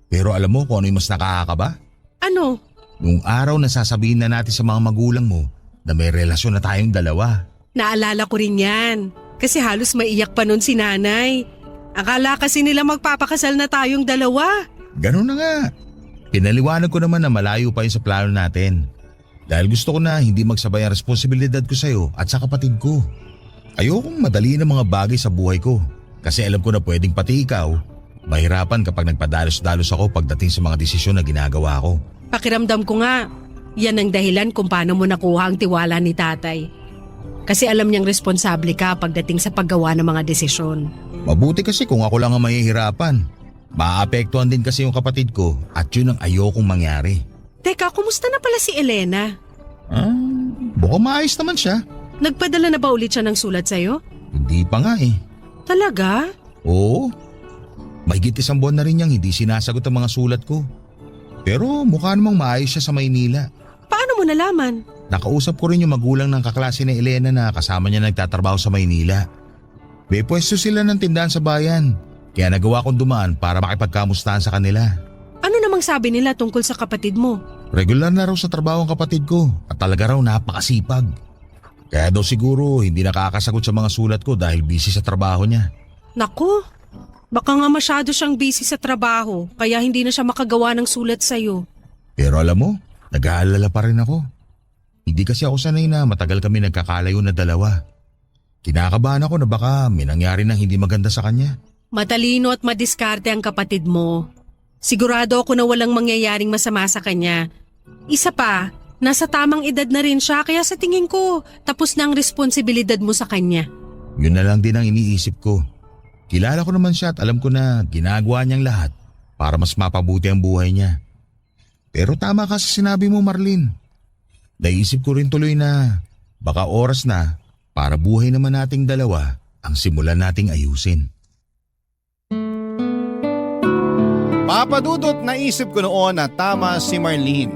Pero alam mo kung ano yung mas nakakakaba? Ano? Nung araw na sasabihin na natin sa mga magulang mo na may relasyon na tayong dalawa. Naalala ko rin yan. Kasi halos maiyak pa nun si nanay. Akala kasi nila magpapakasal na tayong dalawa. Ganun na nga. Pinaliwanag ko naman na malayo pa yun sa plano natin. Dahil gusto ko na hindi magsabay ang responsibilidad ko sa'yo at sa kapatid ko. Ayokong madali ng mga bagay sa buhay ko. Kasi alam ko na pwedeng pati ikaw, mahirapan kapag nagpadalos-dalos ako pagdating sa mga desisyon na ginagawa ko. Pakiramdam ko nga, yan ang dahilan kung paano mo nakuha ang tiwala ni tatay. Kasi alam niyang responsable ka pagdating sa paggawa ng mga desisyon. Mabuti kasi kung ako lang ang mahihirapan. Maaapektuhan din kasi yung kapatid ko at yun ang ayokong mangyari. Teka, kumusta na pala si Elena? Baka maayos naman siya. Nagpadala na ba ulit siya ng sulat sa'yo? Hindi pa nga eh. Talaga? Oo. Mahigit 1 buwan na rin niyang hindi sinasagot ang mga sulat ko. Pero mukha namang maayos siya sa Maynila. Paano mo nalaman? Nakausap ko rin yung magulang ng kaklase ni Elena na kasama niya nagtatrabaho sa Maynila. May pwesto sila ng tindahan sa bayan. Kaya nagawa kong dumaan para makipagkamustahan sa kanila. Ano namang sabi nila tungkol sa kapatid mo? Regular na raw sa trabaho ang kapatid ko at talaga raw napakasipag. Kaya daw siguro hindi nakakasagot sa mga sulat ko dahil busy sa trabaho niya. Naku, baka nga masyado siyang busy sa trabaho kaya hindi na siya makagawa ng sulat sa'yo. Pero alam mo, nag-aalala pa rin ako. Hindi kasi ako sanay na matagal kami nagkakalayo na dalawa. Kinakabahan ako na baka may nangyari nang hindi maganda sa kanya. Matalino at madiskarte ang kapatid mo. Sigurado ako na walang mangyayaring masama sa kanya. Isa pa, nasa tamang edad na rin siya kaya sa tingin ko tapos na ang responsibilidad mo sa kanya. Yun na lang din ang iniisip ko. Kilala ko naman siya at alam ko na ginagawa niyang lahat para mas mapabuti ang buhay niya. Pero tama ka sa sinabi mo, Marlene. Naisip ko rin tuloy na baka oras na para buhay naman nating dalawa ang simulan nating ayusin. Papadudot, naisip ko noon na tama si Marlene.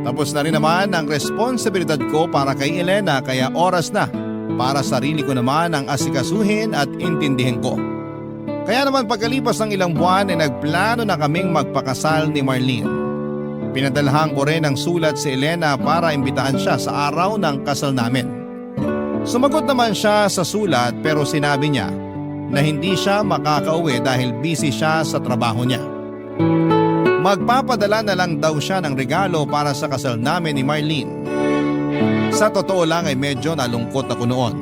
Tapos na rin naman ang responsibilidad ko para kay Elena kaya oras na para sarili ko naman ang asikasuhin at intindihin ko. Kaya naman pagkalipas ng ilang buwan ay nagplano na kaming magpakasal ni Marlene. Pinadalhan ko rin ang sulat si Elena para imbitahan siya sa araw ng kasal namin. Sumagot naman siya sa sulat pero sinabi niya na hindi siya makakauwi dahil busy siya sa trabaho niya. Magpapadala na lang daw siya ng regalo para sa kasal namin ni Marlene. Sa totoo lang ay medyo nalungkot ako noon.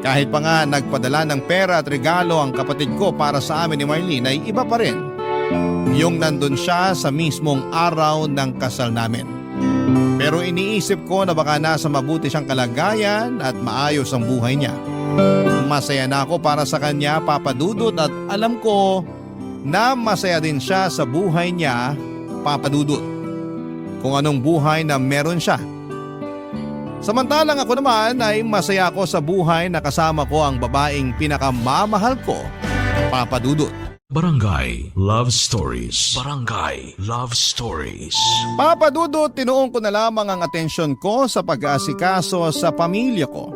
Kahit pa nga nagpadala ng pera at regalo ang kapatid ko para sa amin ni Marlene ay iba pa rin yung nandun siya sa mismong araw ng kasal namin. Pero iniisip ko na baka nasa mabuti siyang kalagayan at maayos ang buhay niya. Masaya na ako para sa kanya, Papa Dudut, at alam ko na masaya din siya sa buhay niya, Papa Dudut. Kung anong buhay na meron siya. Samantalang ako naman ay masaya ako sa buhay na kasama ko ang babaeng pinakamamahal ko, Papa Dudut. Barangay Love Stories. Barangay Love Stories. Papa Dudut, tinuon ko na lamang ang atensyon ko sa pag-aasikaso sa pamilya ko.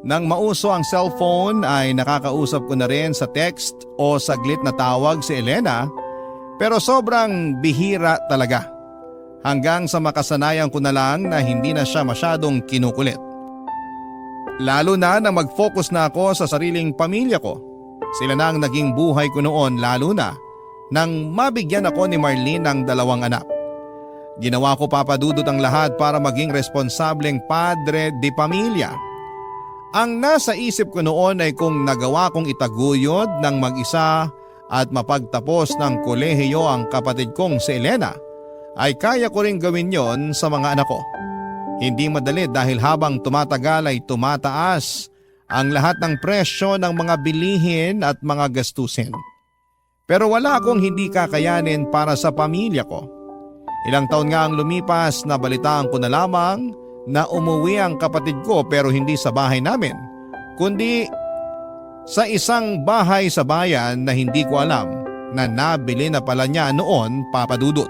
Nang mauso ang cellphone ay nakakausap ko na rin sa text o saglit na tawag si Elena, pero sobrang bihira talaga. Hanggang sa makasanayan ko na lang na hindi na siya masyadong kinukulit. Lalo na nang mag-focus na ako sa sariling pamilya ko. Sila na ang naging buhay ko noon, lalo na nang mabigyan ako ni Marlene ng 2 anak. Ginawa ko, Papa Dudut, ang lahat para maging responsableng padre de pamilya. Ang nasa isip ko noon ay kung nagawa kong itaguyod ng mag-isa at mapagtapos ng kolehiyo ang kapatid kong si Elena, ay kaya ko rin gawin yon sa mga anak ko. Hindi madali dahil habang tumatagal ay tumataas ang lahat ng presyo ng mga bilihin at mga gastusin. Pero wala akong hindi kakayanin para sa pamilya ko. Ilang taon nga ang lumipas na balitaan ko na lamang na umuwi ang kapatid ko pero hindi sa bahay namin, kundi sa isang bahay sa bayan na hindi ko alam na nabili na pala niya noon, Papa Dudut.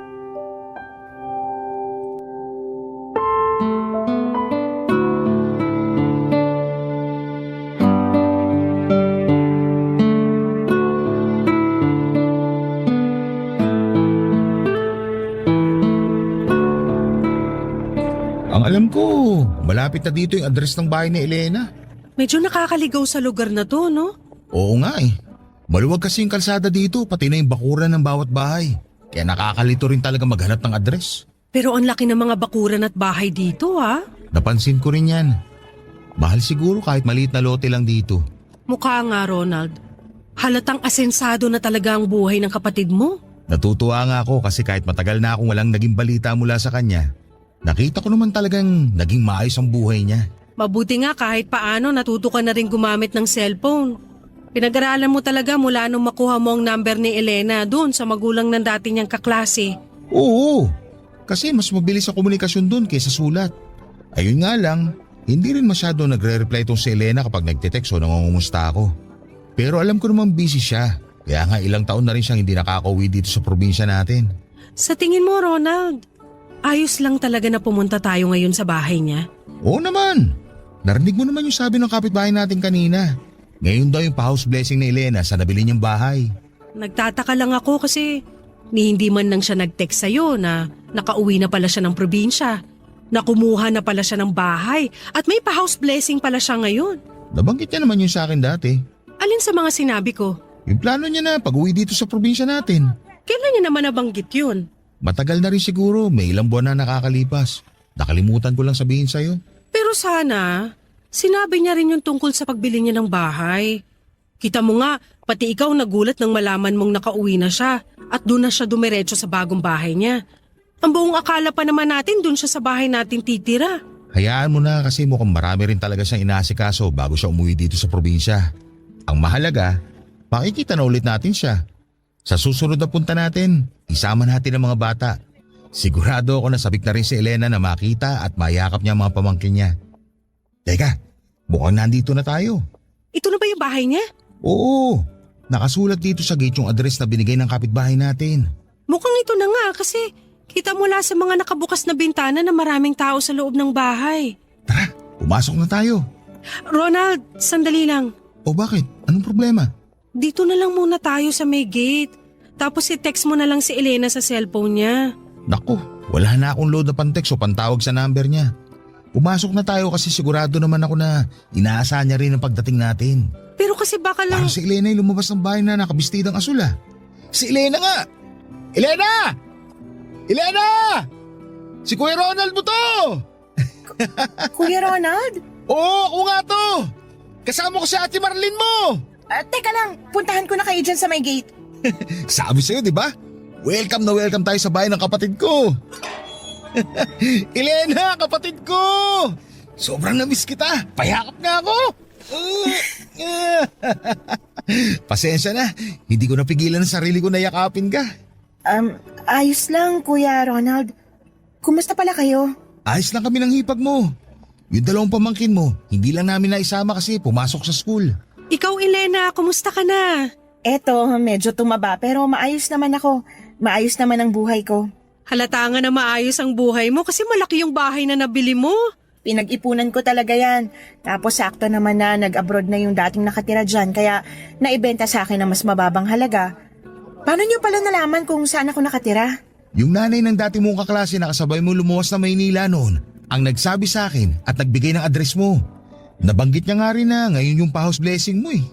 Ang alam ko, malapit na dito yung address ng bahay ni Elena. Medyo nakakaligaw sa lugar na to, no? Oo nga eh. Maluwag kasi yung kalsada dito, pati na yung bakuran ng bawat bahay. Kaya nakakalito rin talaga maghanap ng address. Pero ang laki ng mga bakuran at bahay dito, ha? Napansin ko rin yan. Mahal siguro kahit maliit na lote lang dito. Mukha nga, Ronald. Halatang asensado na talaga ang buhay ng kapatid mo. Natutuwa nga ako kasi kahit matagal na akong walang naging balita mula sa kanya, nakita ko naman talagang naging maayos ang buhay niya. Mabuti nga kahit paano natuto ka na rin gumamit ng cellphone. Pinag-aralan mo talaga mula nung makuha mo ang number ni Elena doon sa magulang ng dati niyang kaklase. Oo, kasi mas mabilis ang komunikasyon doon kaysa sulat. Ayun nga lang, hindi rin masyado nagre-reply tong si Elena kapag nagte-text o nangungumusta ako. Pero alam ko naman busy siya, kaya nga ilang taon na rin siyang hindi nakakauwi dito sa probinsya natin. Sa tingin mo, Ronald, ayos lang talaga na pumunta tayo ngayon sa bahay niya? Oo naman, narinig mo naman yung sabi ng kapitbahay natin kanina. Ngayon daw yung pa-house blessing ni Elena sa nabili niyang bahay. Nagtataka lang ako kasi hindi man lang siya nag-text sa'yo na nakauwi na pala siya ng probinsya. Nakumuha na pala siya ng bahay at may pa-house blessing pala siya ngayon. Nabanggit niya naman yun sa akin dati. Alin sa mga sinabi ko? Yung plano niya na pag-uwi dito sa probinsya natin. Kailan niya naman nabanggit yun? Matagal na rin siguro, may ilang buwan na nakakalipas. Nakalimutan ko lang sabihin sa'yo. Pero sana, sinabi niya rin yung tungkol sa pagbili niya ng bahay. Kita mo nga, pati ikaw nagulat nang malaman mong nakauwi na siya at doon na siya dumiretso sa bagong bahay niya. Ang buong akala pa naman natin doon siya sa bahay natin titira. Hayaan mo na kasi mukhang marami rin talaga siyang inaasikaso bago siya umuwi dito sa probinsya. Ang mahalaga, makikita na ulit natin siya. Sa susunod na punta natin, isama natin ang mga bata. Sigurado ako na sabik na rin si Elena na makita at mayakap niya ang mga pamangkin niya. Teka, mukhang nandito na tayo. Ito na ba yung bahay niya? Oo, nakasulat dito sa gate yung address na binigay ng kapitbahay natin. Mukhang ito na nga kasi kita mula sa mga nakabukas na bintana na maraming tao sa loob ng bahay. Tara, pumasok na tayo. Ronald, sandali lang. O bakit? Anong problema? Dito na lang muna tayo sa may gate. Tapos i-text mo na lang si Elena sa cellphone niya. Naku, wala na akong load na pantext o pantawag sa number niya. Pumasok na tayo kasi sigurado naman ako na inaasahan niya rin ang pagdating natin. Pero kasi baka lang… Parang si Elena ay lumabas ng bahay na nakabistidang asul ah. Si Elena nga! Elena! Elena! Si Kuya Ronald mo to! Kuya Ronald? Oo, ako nga to! Kasama ko si Ate Marlene mo! Teka lang, puntahan ko na kayo dyan sa may gate. Sabi sa'yo, di ba? Welcome na welcome tayo sa bahay ng kapatid ko. Elena, kapatid ko! Sobrang namiss kita. Payakap nga ako. Pasensya na, hindi ko napigilan ang sarili ko na yakapin ka. Ayos lang, Kuya Ronald. Kumusta pala kayo? Ayos lang kami ng hipag mo. Yung dalawang pamangkin mo, hindi lang namin naisama kasi pumasok sa school. Ikaw, Elena, kumusta ka na? Eto, medyo tumaba pero maayos naman ako. Maayos naman ang buhay ko. Halata nga na maayos ang buhay mo kasi malaki yung bahay na nabili mo. Pinag-ipunan ko talaga yan. Tapos sakto naman na nag-abroad na yung dating nakatira dyan kaya naibenta sa akin na mas mababang halaga. Paano niyo pala nalaman kung saan ako nakatira? Yung nanay ng dati mong kaklase na kasabay mo lumuwas na Maynila noon, ang nagsabi sa akin at nagbigay ng address mo. Nabanggit niya nga rin na ngayon yung pa-house blessing mo eh.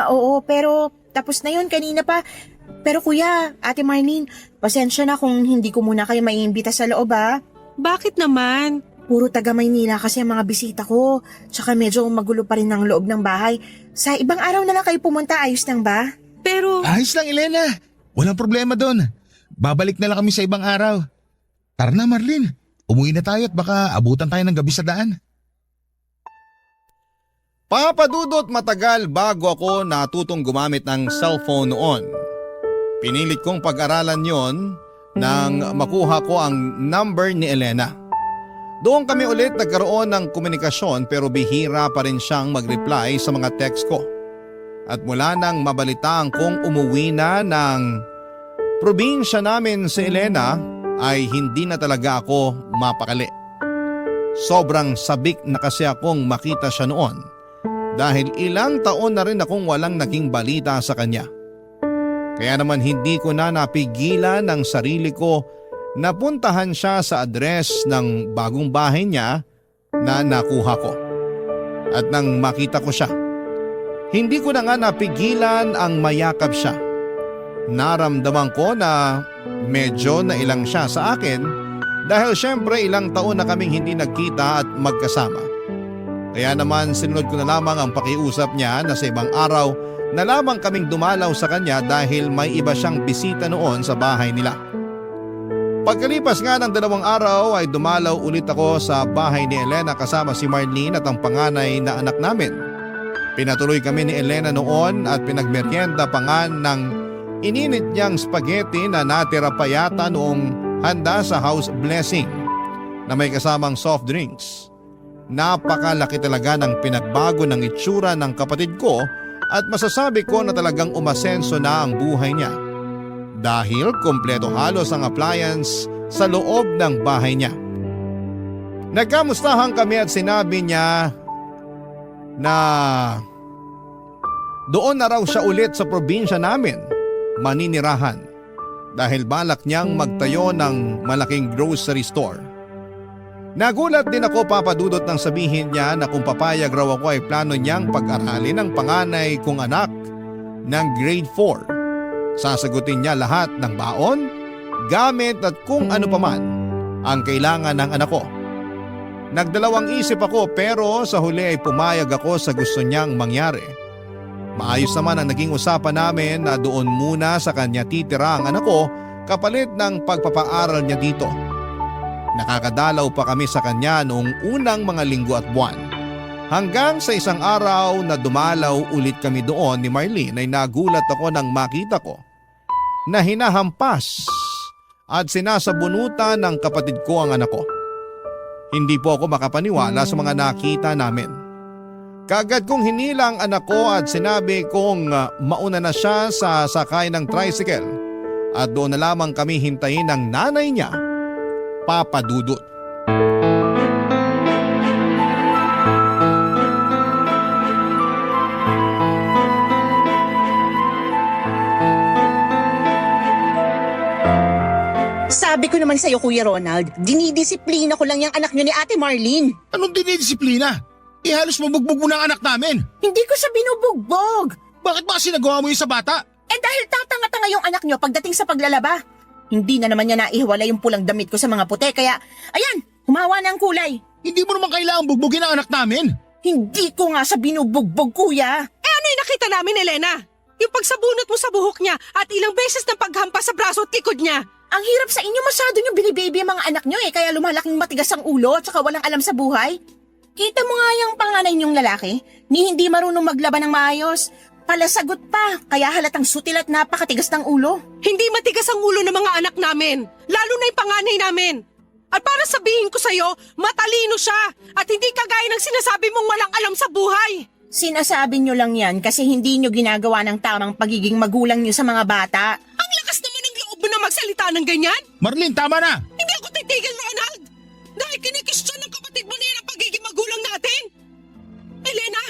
Oo, pero tapos na yun kanina pa. Pero kuya, Ate Marlene, pasensya na kung hindi ko muna kayo maiimbita sa loob ha. Bakit naman? Puro taga Maynila kasi ang mga bisita ko. Tsaka medyo magulo pa rin ang loob ng bahay. Sa ibang araw na lang kayo pumunta, ayos lang ba? Pero Ayos lang, Elena. Walang problema doon. Babalik na lang kami sa ibang araw. Tara na, Marlene. Umuwi na tayo at baka abutan tayo ng gabi sa daan. Papadudot matagal bago ako natutong gumamit ng cellphone noon. Pinilit kong pag-aralan yon nang makuha ko ang number ni Elena. Doon kami ulit nagkaroon ng komunikasyon pero bihira pa rin siyang mag-reply sa mga text ko. At mula nang mabalitaan kong umuwi na ng probinsya namin si Elena ay hindi na talaga ako mapakali. Sobrang sabik na kasi akong makita siya noon dahil ilang taon na rin akong walang naging balita sa kanya. Kaya naman hindi ko na napigilan ang sarili ko na puntahan siya sa address ng bagong bahay niya na nakuha ko. At nang makita ko siya, hindi ko na nga napigilan ang mayakap siya. Naramdaman ko na medyo nailang siya sa akin dahil syempre ilang taon na kaming hindi nagkita at magkasama. Kaya naman sinunod ko na lamang ang pakiusap niya na sa ibang araw na lamang kaming dumalaw sa kanya dahil may iba siyang bisita noon sa bahay nila. Pagkalipas nga ng 2 araw ay dumalaw ulit ako sa bahay ni Elena kasama si Marlene at ang panganay na anak namin. Pinatuloy kami ni Elena noon at pinagmeryenda pa nga ng ininit niyang spaghetti na natira pa yata noong handa sa house blessing na may kasamang soft drinks. Napakalaki talaga ng pinagbago ng itsura ng kapatid ko at masasabi ko na talagang umasenso na ang buhay niya. Dahil kompleto halos ang appliance sa loob ng bahay niya. Nagkamustahan kami at sinabi niya na doon na raw siya ulit sa probinsya namin maninirahan dahil balak niyang magtayo ng malaking grocery store. Nagulat din ako papadudot nang sabihin niya na kung papayag raw ako ay plano niyang pag-aralin ang panganay kong anak ng grade 4. Sasagutin niya lahat ng baon, gamit at kung ano paman ang kailangan ng anak ko. Nagdalawang isip ako pero sa huli ay pumayag ako sa gusto niyang mangyari. Maayos naman ang naging usapan namin na doon muna sa kanya titira ang anak ko kapalit ng pagpapaaral niya dito. Nakakadalaw pa kami sa kanya noong unang mga linggo at buwan. Hanggang sa isang araw na dumalaw ulit kami doon ni Marlene ay nagulat ako nang makita ko na hinahampas at sinasabunutan ng kapatid ko ang anak ko. Hindi po ako makapaniwala sa mga nakita namin. Kaagad kong hinila ang anak ko at sinabi kong mauna na siya sa sakay ng tricycle at doon na lamang kami hintayin ng nanay niya, Papa Dudut. Sabi ko naman sa'yo, Kuya Ronald, dinidisiplina ko lang yung anak nyo ni Ate Marlene. Anong dinidisiplina? Halos mabugbog mo ng anak namin. Hindi ko siya binubugbog. Bakit ba kasi nagawa mo yun sa bata? Dahil tatanga-tanga yung anak nyo pagdating sa paglalaba. Hindi na naman niya naihiwala yung pulang damit ko sa mga puti kaya, ayan, humawa na ang kulay. Hindi mo naman kailangang bugbugin ang anak namin. Hindi ko nga siya binubugbog, kuya. ano yung nakita namin, Elena? Yung pagsabunot mo sa buhok niya at ilang beses ng paghampas sa braso at likod niya. Ang hirap sa inyo, masyado nyo binibaby ang mga anak nyo kaya lumalaking matigas ang ulo at saka walang alam sa buhay. Kita mo nga yung panganay niyong lalaki, ni hindi marunong maglaban ng maayos. Palasagot pa, kaya halatang sutil at napakatigas ng ulo. Hindi matigas ang ulo ng mga anak namin, lalo na yung panganay namin. At para sabihin ko sa'yo, matalino siya at hindi kagaya ng sinasabi mong walang alam sa buhay. Sinasabi nyo lang yan kasi hindi nyo ginagawa ng tamang pagiging magulang nyo sa mga bata. Ang lakas naman ng loob mo na magsalita ng ganyan. Marlene, tama na! Hindi ako titigil, Ronald! Dahil kinikistyon ng kapatid mo na yan ang pagiging magulang natin! Elena,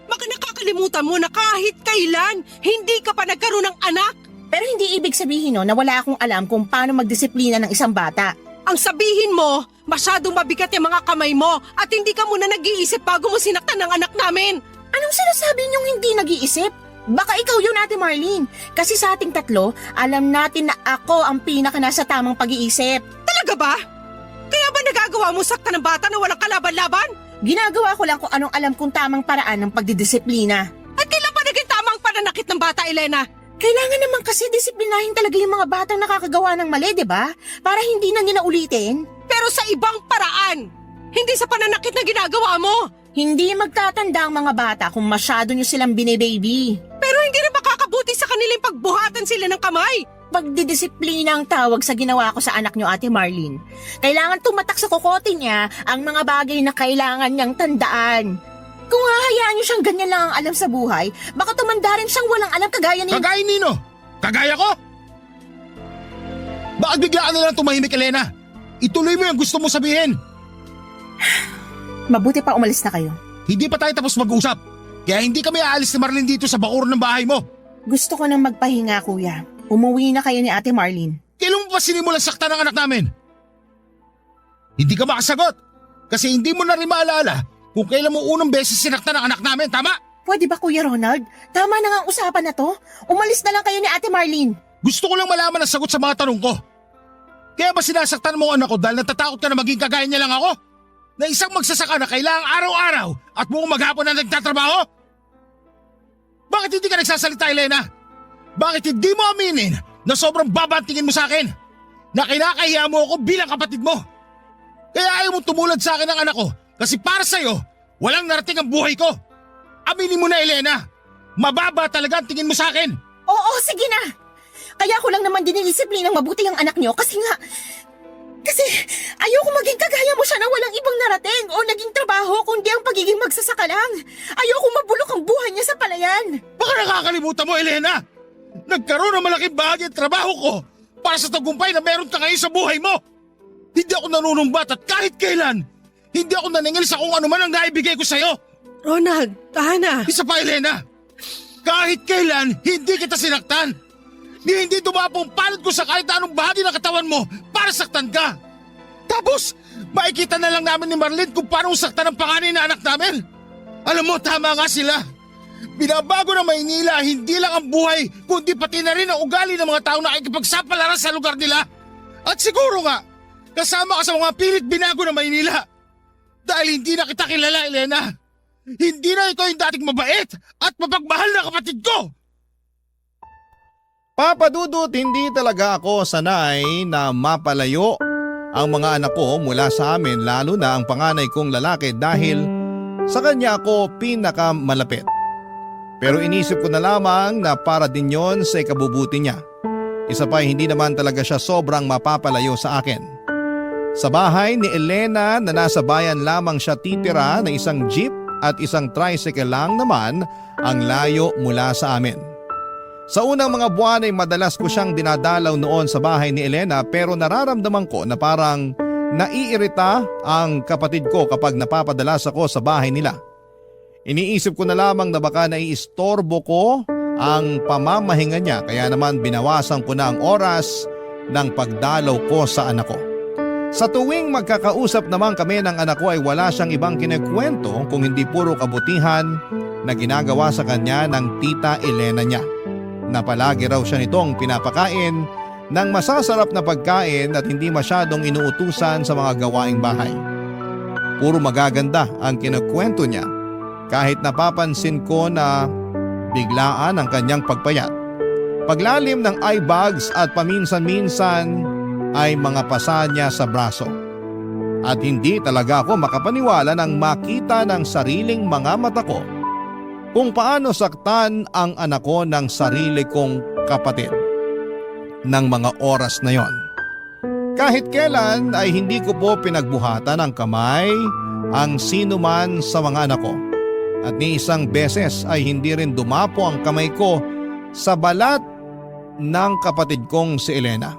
baka nakakalimutan mo na kahit kailan, hindi ka pa nagkaroon ng anak! Pero hindi ibig sabihin no, na wala akong alam kung paano magdisiplina ng isang bata. Ang sabihin mo, masyadong mabigat yung mga kamay mo at hindi ka muna nag-iisip bago mo sinaktan ng anak namin! Anong sinasabi niyong hindi nag-iisip? Baka ikaw yun, Ate Marlene. Kasi sa ating tatlo, alam natin na ako ang pinaka nasa tamang pag-iisip. Talaga ba? Kaya ba pinagagawa mo sakta ng bata na walang kalaban-laban? Ginagawa ko lang kung anong alam kong tamang paraan ng pagdidisiplina. At kailan pa naging tama ang pananakit ng bata, Elena? Kailangan naman kasi disiplinahin talaga yung mga batang nakakagawa ng mali, di ba? Para hindi na nila ulitin. Pero sa ibang paraan. Hindi sa pananakit na ginagawa mo. Hindi magtatanda ang mga bata kung masyado nyo silang binibaby. Pero hindi rin makakabuti sa kanilang pagbuhatan sila ng kamay. Pagdidisiplina ang tawag sa ginawa ko sa anak nyo, Ate Marlene. Kailangan tumatak sa kokote niya ang mga bagay na kailangan niyang tandaan. Kung hahayaan niyo siyang ganyan lang ang alam sa buhay, baka tumanda rin siyang walang alam kagaya ni... Kagaya nino? Kagaya ko? Bakit bigla ka na lang tumahimik, Elena? Ituloy mo yung gusto mo sabihin. Mabuti pa umalis na kayo. Hindi pa tayo tapos mag-usap. Kaya hindi kami aalis ni Marlene dito sa bakuran ng bahay mo. Gusto ko nang magpahinga, kuya. Umuwi na kayo ni Ate Marlene. Kailan mo pa sinimulan saktan ng anak namin? Hindi ka makasagot. Kasi hindi mo na rin maalala kung kailan mo unang beses sinaktan ng anak namin, tama? Pwede ba, Kuya Ronald? Tama na nga ang usapan na to. Umalis na lang kayo ni Ate Marlene. Gusto ko lang malaman ang sagot sa mga tanong ko. Kaya ba sinasaktan mo ang anak ko dahil natatakot ka na maging kagaya niya lang ako? Na isang magsasaka na kailangang araw-araw at buong maghapon na nagtatrabaho? Bakit hindi ka nagsasalita, Elena? Bakit hindi mo aminin na sobrang babantingin mo sa akin? Na kinakahiya mo ako bilang kapatid mo? Kaya ayaw mo tumulad sa akin ng anak ko kasi para sa'yo, walang narating ang buhay ko. Aminin mo na, Elena. Mababa talaga ang tingin mo sa akin. Oo, sige na. Kaya ko lang naman dinidisiplinang mabuti ang anak nyo kasi ayoko maging kagaya mo siya na walang ibang narating o naging trabaho kundi ang pagiging magsasaka lang. Ayoko mabulok ang buhay niya sa palayan. Baka nakakalimutan mo, Elena. Nagkaroon ng malaking bahagi ng trabaho ko para sa tagumpay na meron ka ngayon sa buhay mo. Hindi ako nanunumbat at kahit kailan, hindi ako naningil sa kung ano man ang naibigay ko sa'yo. Ronald, tahan na. Isa pa, Elena. Kahit kailan, hindi kita sinaktan. Hindi dumapong palad ko sa kahit anong bahagi ng katawan mo para saktan ka. Tapos, makikita na lang namin ni Marlene kung paano saktan ang panganay na anak namin. Alam mo, tama nga sila. Binabago ng Maynila hindi lang ang buhay, kundi pati na rin ang ugali ng mga tao na nakikipagsapalaran sa lugar nila. At siguro nga, kasama ka sa mga pilit binago ng Maynila. Dahil hindi na kita kilala, Elena. Hindi na ikaw yung dating mabait at mapagmahal na kapatid ko. Papa Dudut, hindi talaga ako sanay na mapalayo ang mga anak ko mula sa amin, lalo na ang panganay kong lalaki dahil sa kanya ako pinakamalapit. Pero inisip ko na lamang na para din yon sa ikabubuti niya. Isa pa, hindi naman talaga siya sobrang mapapalayo sa akin. Sa bahay ni Elena na nasa bayan lamang siya titira na isang jeep at isang tricycle lang naman ang layo mula sa amin. Sa unang mga buwan ay madalas ko siyang dinadalaw noon sa bahay ni Elena pero nararamdaman ko na parang naiirita ang kapatid ko kapag napapadalas ako sa bahay nila. Iniisip ko na lamang na baka naiistorbo ko ang pamamahinga niya kaya naman binawasan ko na ang oras ng pagdalaw ko sa anak ko. Sa tuwing magkakausap naman kami ng anak ko ay wala siyang ibang kinikwento kung hindi puro kabutihan na ginagawa sa kanya ng tita Elena niya. Na palagi raw siya nitong pinapakain ng masasarap na pagkain at hindi masyadong inuutusan sa mga gawaing bahay. Puro magaganda ang kinukwento niya kahit napapansin ko na biglaan ang kanyang pagpayat. Paglalim ng eye bags at paminsan-minsan ay mga pasa niya sa braso. At hindi talaga ako makapaniwala nang makita ng sariling mga mata ko kung paano saktan ang anak ko ng sarili kong kapatid ng mga oras na yon. Kahit kailan ay hindi ko po pinagbuhatan ng kamay ang sino man sa mga anak ko. At ni isang beses ay hindi rin dumapo ang kamay ko sa balat ng kapatid kong si Elena.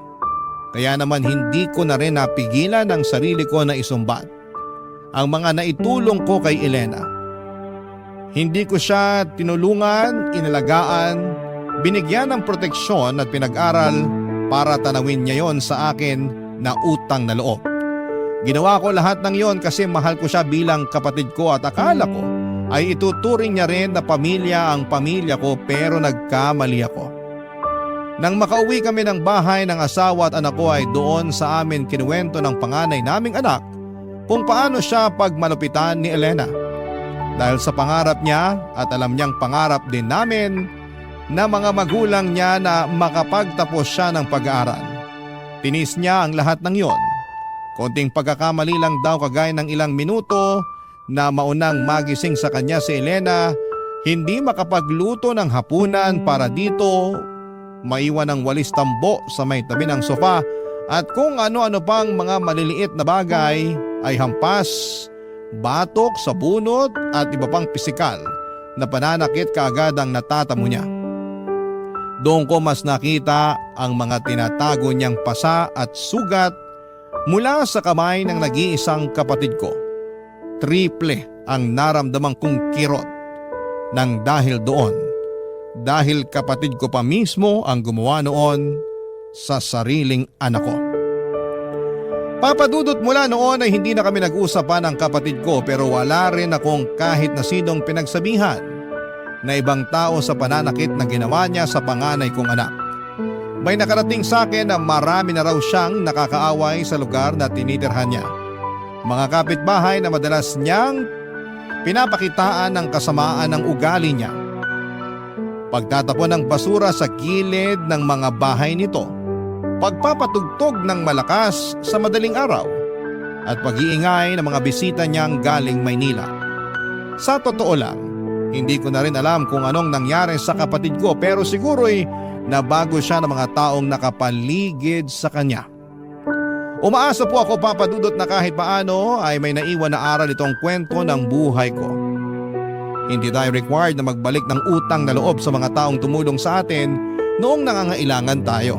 Kaya naman hindi ko na rin napigilan ang sarili ko na isumbat ang mga naitulong ko kay Elena. Hindi ko siya tinulungan, inalagaan, binigyan ng proteksyon at pinag-aral para tanawin niya yon sa akin na utang na loob. Ginawa ko lahat ng yon kasi mahal ko siya bilang kapatid ko at akala ko ay ituturing niya rin na pamilya ang pamilya ko pero nagkamali ako. Nang makauwi kami ng bahay ng asawa at anak ko ay doon sa amin kinuwento ng panganay naming anak kung paano siya pagmalupitan ni Elena. Dahil sa pangarap niya at alam niyang pangarap din namin na mga magulang niya na makapagtapos siya ng pag-aaral. Tinis niya ang lahat ng yon. Konting pagkakamali lang daw kagaya ng ilang minuto na maunang magising sa kanya si Elena, hindi makapagluto ng hapunan para dito, maiwan ng walis tambo sa may tabi ng sofa at kung ano-ano pang mga maliliit na bagay ay hampas, batok sa bunot at iba pang pisikal na pananakit kaagad ang natatamo niya. Doon ko mas nakita ang mga tinatago niyang pasa at sugat mula sa kamay ng nag-iisang kapatid ko. Triple ang naramdaman kong kirot nang dahil doon. Dahil kapatid ko pa mismo ang gumawa noon sa sariling anak ko. Papadudot mula noon ay hindi na kami nag-usapan ng kapatid ko pero wala rin akong kahit na sinong pinagsabihan na ibang tao sa pananakit na ginawa niya sa panganay kong anak. May nakarating sa akin na marami na raw siyang nakakaaway sa lugar na tinitirhan niya. Mga kapitbahay na madalas niyang pinapakitaan ng kasamaan ng ugali niya. Pagtatapon ng basura sa gilid ng mga bahay nito, pagpapatugtog ng malakas sa madaling araw, at pag-iingay ng mga bisita niyang galing Maynila. Sa totoo lang, hindi ko na rin alam kung anong nangyari sa kapatid ko pero siguro'y nabago siya ng mga taong nakapaligid sa kanya. Umaasa po ako papadudot na kahit paano ay may naiwan na aral itong kwento ng buhay ko. Hindi tayo required na magbalik ng utang na loob sa mga taong tumulong sa atin noong nangangailangan tayo.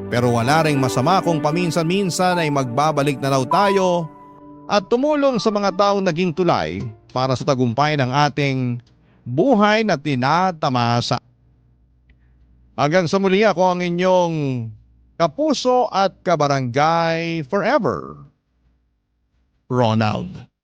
Pero wala ring masama kung paminsan-minsan ay magbabalik na raw tayo at tumulong sa mga taong naging tulay para sa tagumpay ng ating buhay na tinatamasa. Hanggang sa muli ako ang inyong kapuso at kabarangay forever, Ronald.